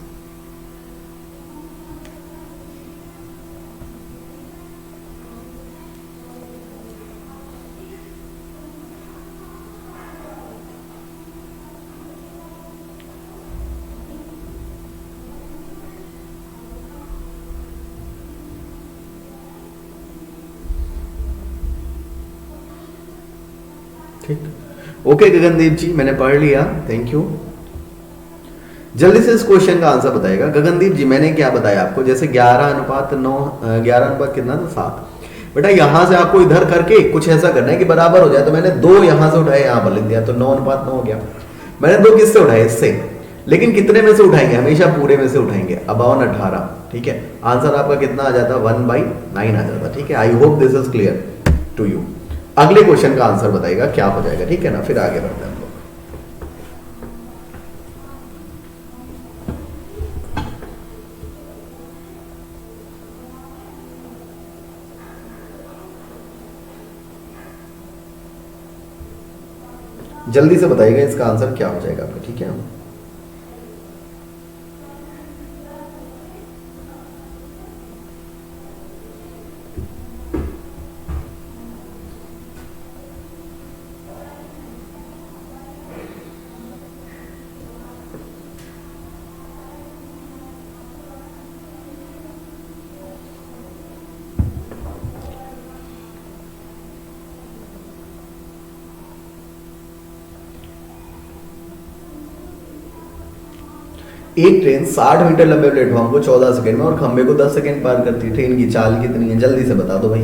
ठीक, ओके गगनदीप जी मैंने पढ़ लिया, थैंक यू। जल्दी से इस क्वेश्चन का आंसर बताएगा गगनदीप जी। मैंने क्या बताया आपको, जैसे 11:9, 11 कितना था, 7। बेटा यहां से आपको इधर करके कुछ ऐसा करना है कि बराबर हो जाए। तो मैंने 2 यहां से उठाए, यहां पर लिख दिया, तो 9:9 हो गया। मैंने 2 किससे उठाए, इससे, लेकिन कितने में से उठाएंगे, हमेशा पूरे में से उठाएंगे, अबाउन 18, ठीक है। आंसर आपका कितना आ जाता, 1/9 आ जाता, ठीक है। I hope this is clear to you. अगले क्वेश्चन का आंसर बताइएगा क्या हो जाएगा, ठीक है ना, फिर आगे बढ़ते हैं हम लोग। जल्दी से बताइएगा इसका आंसर क्या हो जाएगा आपका, ठीक है। एक ट्रेन 60 मीटर लंबे प्लेटफॉर्म को 14 सेकंड में और खंबे को 10 सेकंड पार करती है। ट्रेन की चाल कितनी है, जल्दी से बता दो भाई,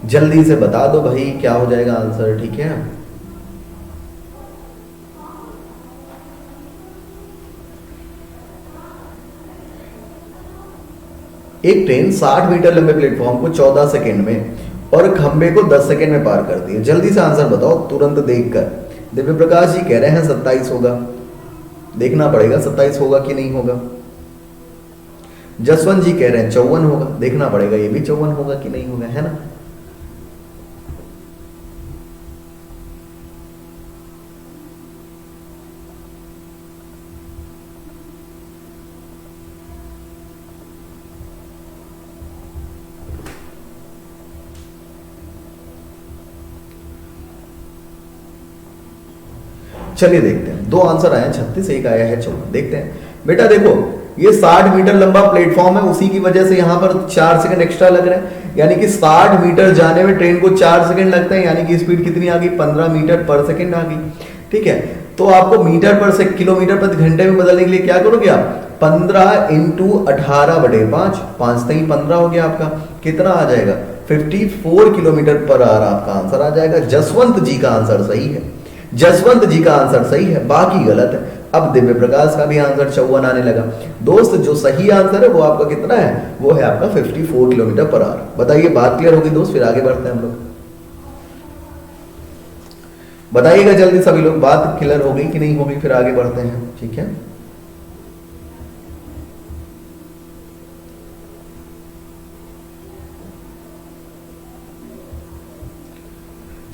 जल्दी से बता दो भाई, क्या हो जाएगा आंसर, ठीक है। एक ट्रेन 60 मीटर लंबे प्लेटफॉर्म को 14 सेकंड में और खंबे को 10 सेकंड में पार करती है। जल्दी से आंसर बताओ तुरंत देखकर। दिव्य प्रकाश जी कह रहे हैं 27 होगा, देखना पड़ेगा 27 होगा कि नहीं होगा। जसवंत जी कह रहे हैं 54 होगा, देखना पड़ेगा ये भी 54 होगा कि नहीं होगा, है ना। चलिए देखते हैं, 2 आंसर आए हैं 36, एक आया है 54। देखते हैं बेटा, देखो ये 60 मीटर लंबा प्लेटफॉर्म है, उसी की वजह से यहां पर 4 सेकंड एक्स्ट्रा लग रहे हैं, यानी कि 60 मीटर जाने में ट्रेन को 4 सेकंड लगते हैं, यानी कि स्पीड कितनी आ गई, 15 मीटर पर सेकंड आ गई, ठीक है। तो आपको मीटर पर सेकंड, किलोमीटर प्रति घंटे में बदलने के लिए क्या करोगे आप, 15 × 18/5, 5 3 15 हो गया आपका, कितना आ जाएगा 54 किलोमीटर पर आवर आपका आंसर आ जाएगा। जसवंत जी का आंसर सही है, जसवंत जी का आंसर सही है, बाकी गलत है। अब दिव्य प्रकाश का भी आंसर 54 आने लगा। दोस्त जो सही आंसर है वो आपका कितना है, वो है आपका 54 किलोमीटर पर आवर। बताइए बात क्लियर होगी दोस्त, फिर आगे बढ़ते हैं हम लोग। बताइएगा जल्दी सभी लोग, बात क्लियर हो गई कि नहीं होगी, फिर आगे बढ़ते हैं, ठीक है।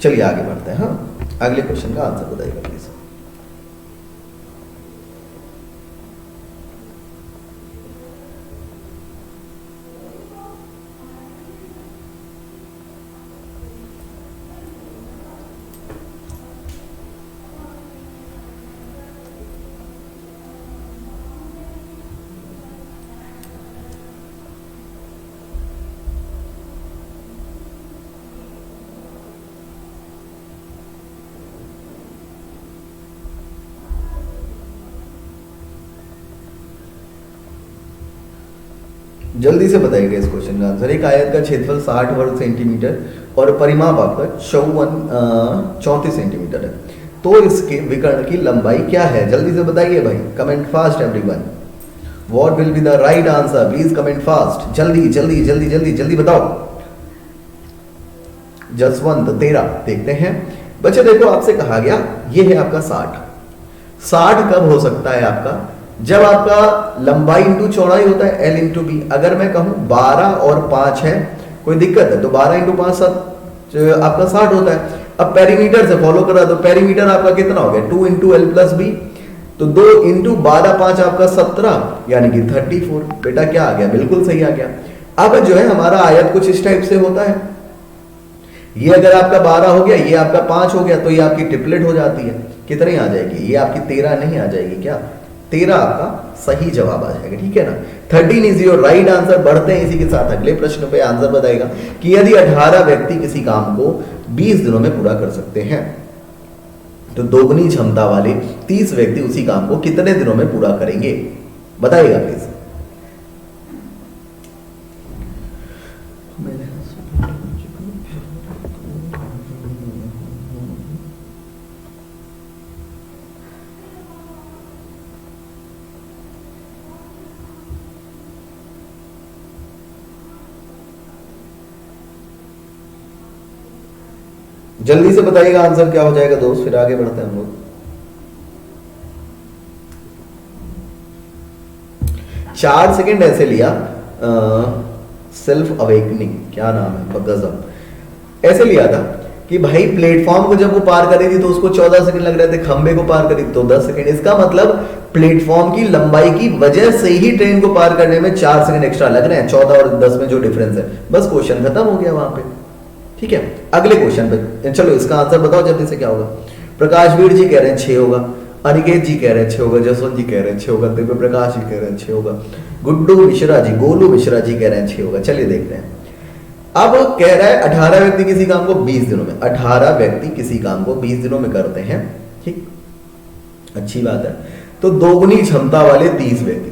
चलिए आगे बढ़ते हैं। हाँ, अगले क्वेश्चन का आंसर बताइएगा प्लीज। जल्दी से बताइएगा इस क्वेश्चन का आंसर। एक आयत का क्षेत्रफल 60 वर्ग सेंटीमीटर और परिमाप आपका 34 सेंटीमीटर है, तो इसके विकर्ण की लंबाई क्या है? जल्दी से बताइए भाई, comment fast everyone. What will be the right answer? Please comment fast, जल्दी जल्दी जल्दी जल्दी जल्दी बताओ। जसवंत 13। देखते हैं बच्चे, देखो आपसे कहा गया ये है आपका 60 कब हो सकता है आपका? जब आपका लंबाई इंटू चौड़ाई होता है, L इंटू बी। अगर मैं कहूं 12 और 5 है, कोई दिक्कत है तो 12 इंटू 5 आपका 60 होता है। अब पेरीमीटर से फॉलो करा दो, पेरीमीटर आपका कितना हो गया? 2 इंटू एल प्लस बी, तो 2 इंटू 12 5 आपका 17 यानी कि 34। बेटा क्या आ गया? बिल्कुल सही आ गया। अब जो है हमारा आयत कुछ इस टाइप से होता है, ये अगर आपका 12 हो गया, ये आपका 5 हो गया, तो ये आपकी ट्रिपलेट हो जाती है। कितनी आ जाएगी? ये आपकी 13 नहीं आ जाएगी क्या? 13 आपका सही जवाब आ जाएगा, ठीक है ना। 13 इज योर राइट आंसर। बढ़ते हैं इसी के साथ अगले प्रश्न पे। आंसर बताएगा कि यदि 18 व्यक्ति किसी काम को 20 दिनों में पूरा कर सकते हैं, तो दोगुनी क्षमता वाले 30 व्यक्ति उसी काम को कितने दिनों में पूरा करेंगे? बताइएगा प्लीज। जल्दी से बताइएगा आंसर क्या हो जाएगा दोस्त, फिर आगे बढ़ते हैं हम लोग। 4 सेकेंड ऐसे लिया, सेल्फ अवेकनिंग, क्या नाम है, गजब, ऐसे लिया था कि भाई प्लेटफॉर्म को जब वो पार करी थी तो उसको 14 सेकंड लग रहे थे, खंबे को पार करी तो 10 सेकंड। इसका मतलब प्लेटफॉर्म की लंबाई की वजह से ही ट्रेन को पार करने में 4 सेकंड एक्स्ट्रा लग रहे हैं, 14 और 10 में जो डिफरेंस है। बस क्वेश्चन खत्म हो गया वहां पे, ठीक है। अगले क्वेश्चन पे चलो, इसका आंसर बताओ जल्दी से क्या होगा। प्रकाशवीर जी कह रहे हैं 6 होगा, अनिकेत जी कह रहे हैं 6 होगा, जसवंत जी कह रहे हैं 6 होगा, दिव्य प्रकाश जी कह रहे हैं 6 होगा, गुड्डू मिश्रा जी, गोलू मिश्रा जी कह रहे हैं 6 होगा। चलिए देखते हैं। अब कह रहा है 18 व्यक्ति किसी काम को 20 दिनों में, 18 व्यक्ति किसी काम को 20 दिनों में करते हैं, ठीक, अच्छी बात है। तो दोगुनी क्षमता वाले 30 व्यक्ति,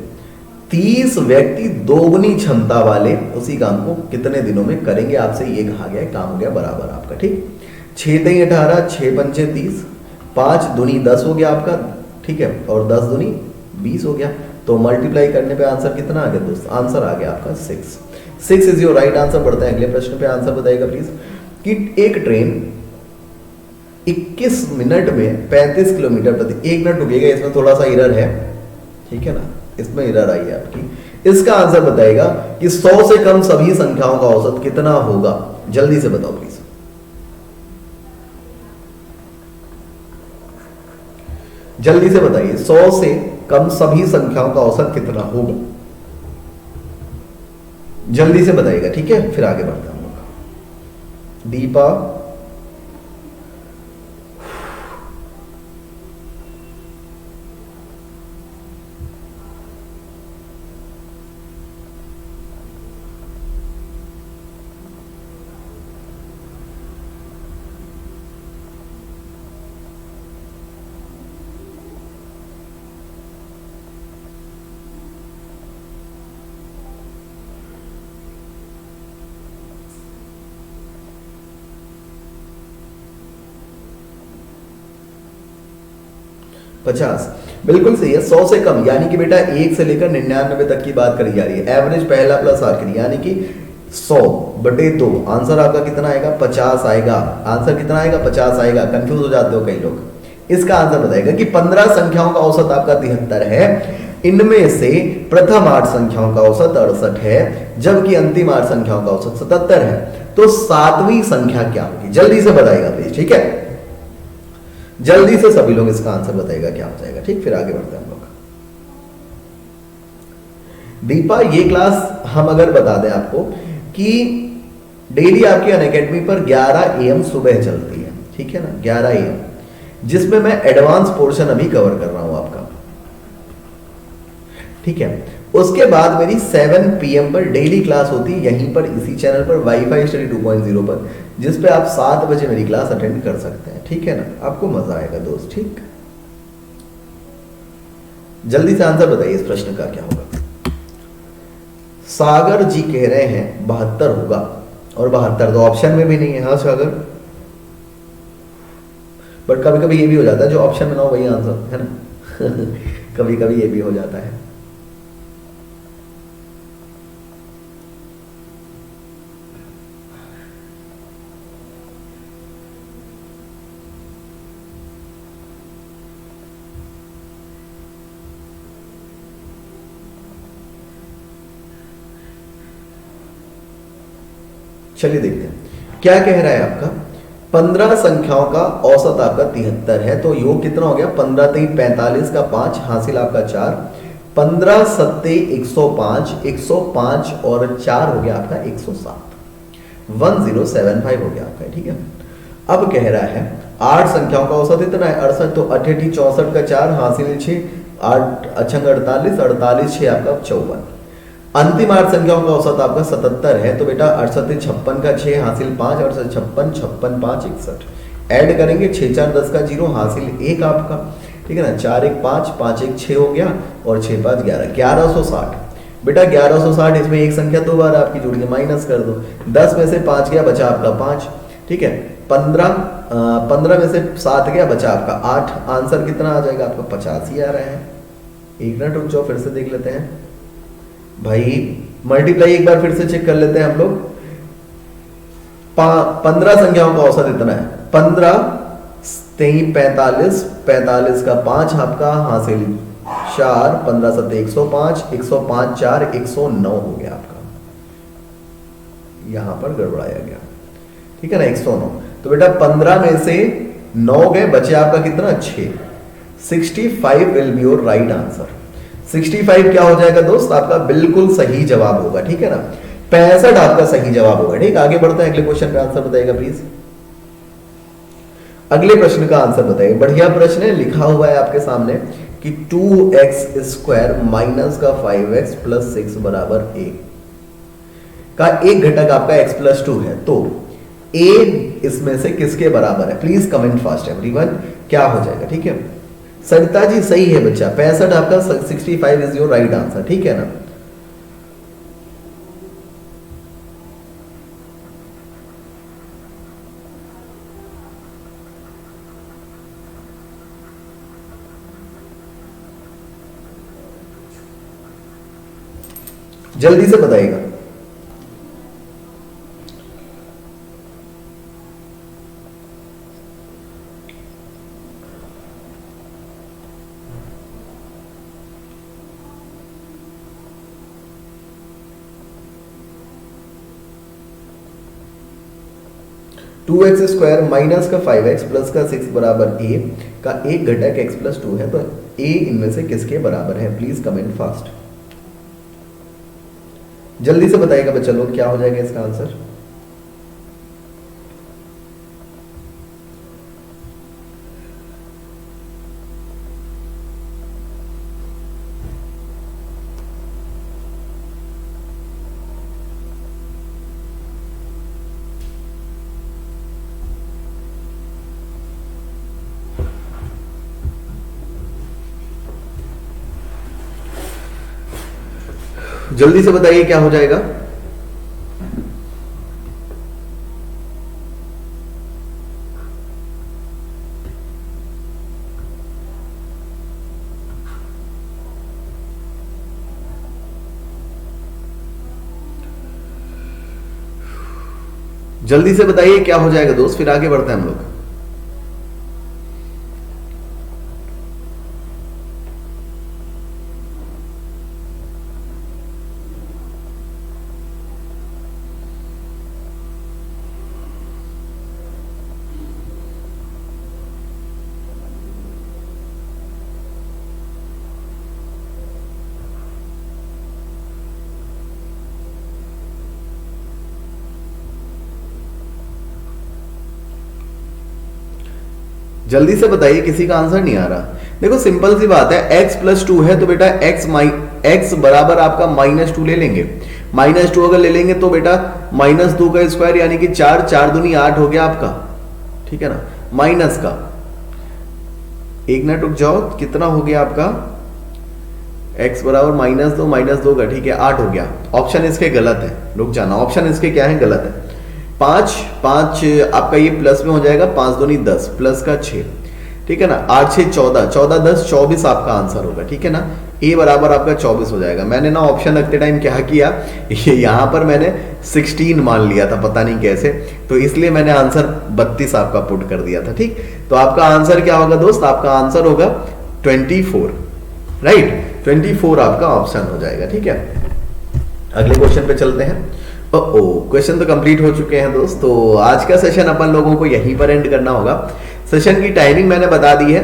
30 व्यक्ति दोगुनी क्षमता वाले उसी काम को कितने दिनों में करेंगे? आपसे ये कहा गया है, काम हो गया बराबर आपका, ठीक। 6 3 18, 6 पंचे 30, 5 दूनी 10 हो गया आपका, ठीक है, और 10 दूनी 20 हो गया। तो मल्टीप्लाई करने पे आंसर कितना आ गया दोस्त? आंसर आ गया आपका 6 इज योर राइट आंसर। बढ़ते हैं अगले प्रश्न पे। आंसर बताइएगा प्लीज कि एक ट्रेन 21 मिनट में 35 किलोमीटर प्रति, 1 मिनट रुकेगा, इसमें थोड़ा सा एरर है, ठीक है ना, इसमें एरर आई है आपकी। इसका आंसर बताएगा कि 100 से कम सभी संख्याओं का औसत कितना होगा? जल्दी से बताओ प्लीज। जल्दी से बताइए, 100 से कम सभी संख्याओं का औसत कितना होगा? जल्दी से बताइएगा, ठीक है, फिर आगे बढ़ते हैं हम लोग। दीपा, पचास बिल्कुल सही है। 100 से कम यानी कि बेटा 1 से लेकर 99 तक की बात करी जा रही है। एवरेज पहला प्लस आखिरी यानी कि 100/2। आंसर आपका कितना आएगा? 50 आएगा। आंसर कितना आएगा? 50 आएगा। कंफ्यूज हो जाते हो कई लोग। इसका आंसर बताएगा कि 15 संख्याओं का औसत आपका 73 है, इनमें से प्रथम 8 संख्याओं का औसत 68 है, जबकि अंतिम 8 संख्याओं का औसत 77 है, तो सातवीं संख्या क्या होगी? जल्दी से बताइएगा प्लीज, ठीक है? जल्दी से सभी लोग इसका आंसर बताइएगा क्या हो जाएगा, ठीक? फिर आगे बढ़ते हैं हम लोग। दीपा, ये क्लास हम अगर बता दें आपको कि डेली आपकी अनअकैडमी पर 11 AM सुबह चलती है, ठीक है ना? 11 AM, जिसमें मैं एडवांस पोर्शन अभी कवर कर रहा हूं आपका, ठीक है? उसके बाद मेरी 7 PM पर डेली क्लास होती है यहीं पर इसी चैनल पर वाईफाई स्टडी 2.0 पर, जिस पे आप 7 बजे मेरी क्लास अटेंड कर सकते हैं, ठीक है ना? आपको मजा आएगा दोस्त, ठीक? जल्दी से आंसर बताइए इस प्रश्न का क्या होगा। सागर जी कह रहे हैं 72 होगा, और 72 तो ऑप्शन में भी नहीं है। हाँ सागर, बट कभी कभी ये भी हो जाता है जो ऑप्शन में ना हो वही आंसर है ना। कभी कभी ये भी हो जाता है। चलिए देखते हैं क्या कह रहा है आपका। 15 संख्याओं का औसत आपका 73 है, तो योग कितना हो गया? 15 3 45 का 5 हासिल आपका 4, 15 सत्ते 105, 105 और 4 हो गया आपका 107, 1075 हो गया आपका, ठीक है? अब कह रहा है 8 संख्याओं का औसत इतना है 68, तो 88 64 का 4 हासिल 6, 8 अच्छंग 48, 48 6 आपका 54। अंतिम 8 संख्याओं का औसत आपका 77 है, तो बेटा 68 56 का 6 हासिल 5, 68 56 56 5 61, ऐड करेंगे 6 4 10 का 0 हासिल 1 आपका, ठीक है ना? 4 1 5 5 1 6 हो गया, और 6 5 11 1160। बेटा 1160, इसमें एक संख्या 2 बार आपकी जुड़ गई, माइनस कर दो, 10 में से 5 गया, बचा आपका 5, ठीक है? 15 में से 7 गया, बचा आपका 8। आंसर कितना आ जाएगा आपका? 85 आ रहा है। एक मिनट रुक जाओ, फिर से देख लेते हैं भाई, मल्टीप्लाई एक बार फिर से चेक कर लेते हैं हम लोग। 15 संख्याओं का औसत इतना है, 15 3 45, 45 का 5 आपका हासिल 4, 15 7 105, 105 4 109 हो गया आपका, यहां पर गड़बड़ाया गया, ठीक है ना? 109। तो बेटा 15 में से 9 गए, बचे आपका कितना? 6। 65 will be your right answer. 65 क्या हो जाएगा दोस्त? आपका बिल्कुल सही जवाब होगा, ठीक है ना? 65 आपका सही जवाब होगा, ठीक? आगे बढ़ते हैं, अगले क्वेश्चन का आंसर बताइएगा प्लीज। अगले प्रश्न का आंसर बताइए। बढ़िया प्रश्न है, लिखा हुआ है आपके सामने कि 2x² माइनस का 5x प्लस 6 बराबर a का एक घटक आपका x प्लस 2 है, तो a इसमें से किसके बराबर है? प्लीज कमेंट फास्ट एवरीवन, क्या हो जाएगा, ठीक है? सरिता जी सही है बच्चा, 65 आपका 65 इज योर राइट आंसर, ठीक है ना? जल्दी से बताइएगा। टू एक्स स्क्वायर माइनस का 5x प्लस का 6 बराबर a का एक घटक x प्लस 2 है, तो a इनमें से किसके बराबर है? प्लीज कमेंट फास्ट, जल्दी से बताइएगा बच्चा लोग, क्या हो जाएगा इसका आंसर? जल्दी से बताइए क्या हो जाएगा? जल्दी से बताइए क्या हो जाएगा दोस्त, फिर आगे बढ़ते हैं हम लोग। जल्दी से बताइए, किसी का आंसर नहीं आ रहा। देखो सिंपल सी बात है, x प्लस 2 है तो बेटा x बराबर आपका -2 ले लेंगे। -2 अगर ले लेंगे तो बेटा -2 का स्क्वायर यानी कि 4, 4 दूनी 8 हो गया आपका, ठीक है ना। माइनस का, एक मिनट रुक जाओ, कितना हो गया आपका, x बराबर -2 का, ठीक है 8 हो गया। ऑप्शन इसके गलत है, रुक जाना, ऑप्शन इसके क्या है, गलत है। 5 आपका ये प्लस में हो जाएगा, 5 दूनी 10 प्लस का 6, ठीक है ना। 8 6 14, 14 10 24 आपका आंसर होगा, ठीक है ना। ए बराबर आपका 24 हो जाएगा। मैंने ना ऑप्शन रखते टाइम क्या किया, यहाँ पर मैंने 16 मान लिया था, पता नहीं कैसे, तो इसलिए मैंने आंसर 32 आपका पुट कर दिया था, ठीक। तो आपका आंसर क्या होगा दोस्त, आपका आंसर होगा 24, राइट। 24 आपका ऑप्शन हो जाएगा, ठीक है। अगले क्वेश्चन पे चलते हैं। क्वेश्चन तो कंप्लीट हो चुके हैं दोस्त। तो आज का सेशन अपन लोगों को यहीं पर एंड करना होगा। सेशन की टाइमिंग मैंने बता दी है।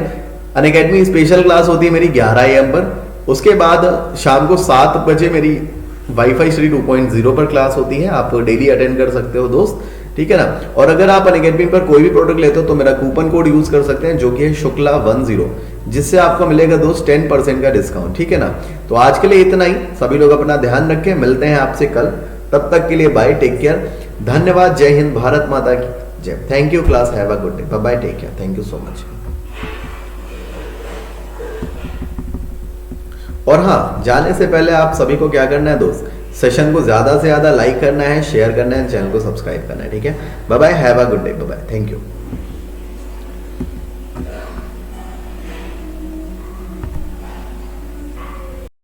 अनअकैडमी स्पेशल क्लास होती है मेरी 11 AM पर, उसके बाद शाम को 7 बजे मेरी वाईफाई श्री 2.0 पर क्लास होती है, आप डेली अटेंड कर सकते हो दोस्त, ठीक है ना। और अगर आप अनअकैडमी पर कोई भी प्रोडक्ट लेते हो तो मेरा कूपन कोड यूज कर सकते हैं, जो कि है शुक्ला10, जिससे आपको मिलेगा दोस्त 10% का डिस्काउंट, ठीक है ना। तो आज के लिए इतना ही, सभी लोग अपना ध्यान रखें, मिलते हैं आपसे कल, तब तक के लिए बाय, टेक केयर, धन्यवाद, जय हिंद, भारत माता की जय। Thank you class, have a good day, bye bye, take care, thank you so much. और हाँ, जाने से पहले आप सभी को क्या करना है दोस्त, सेशन को ज्यादा से ज्यादा लाइक करना है, शेयर करना है, चैनल को सब्सक्राइब करना है, ठीक है। Bye bye, have a good day, bye bye, thank you.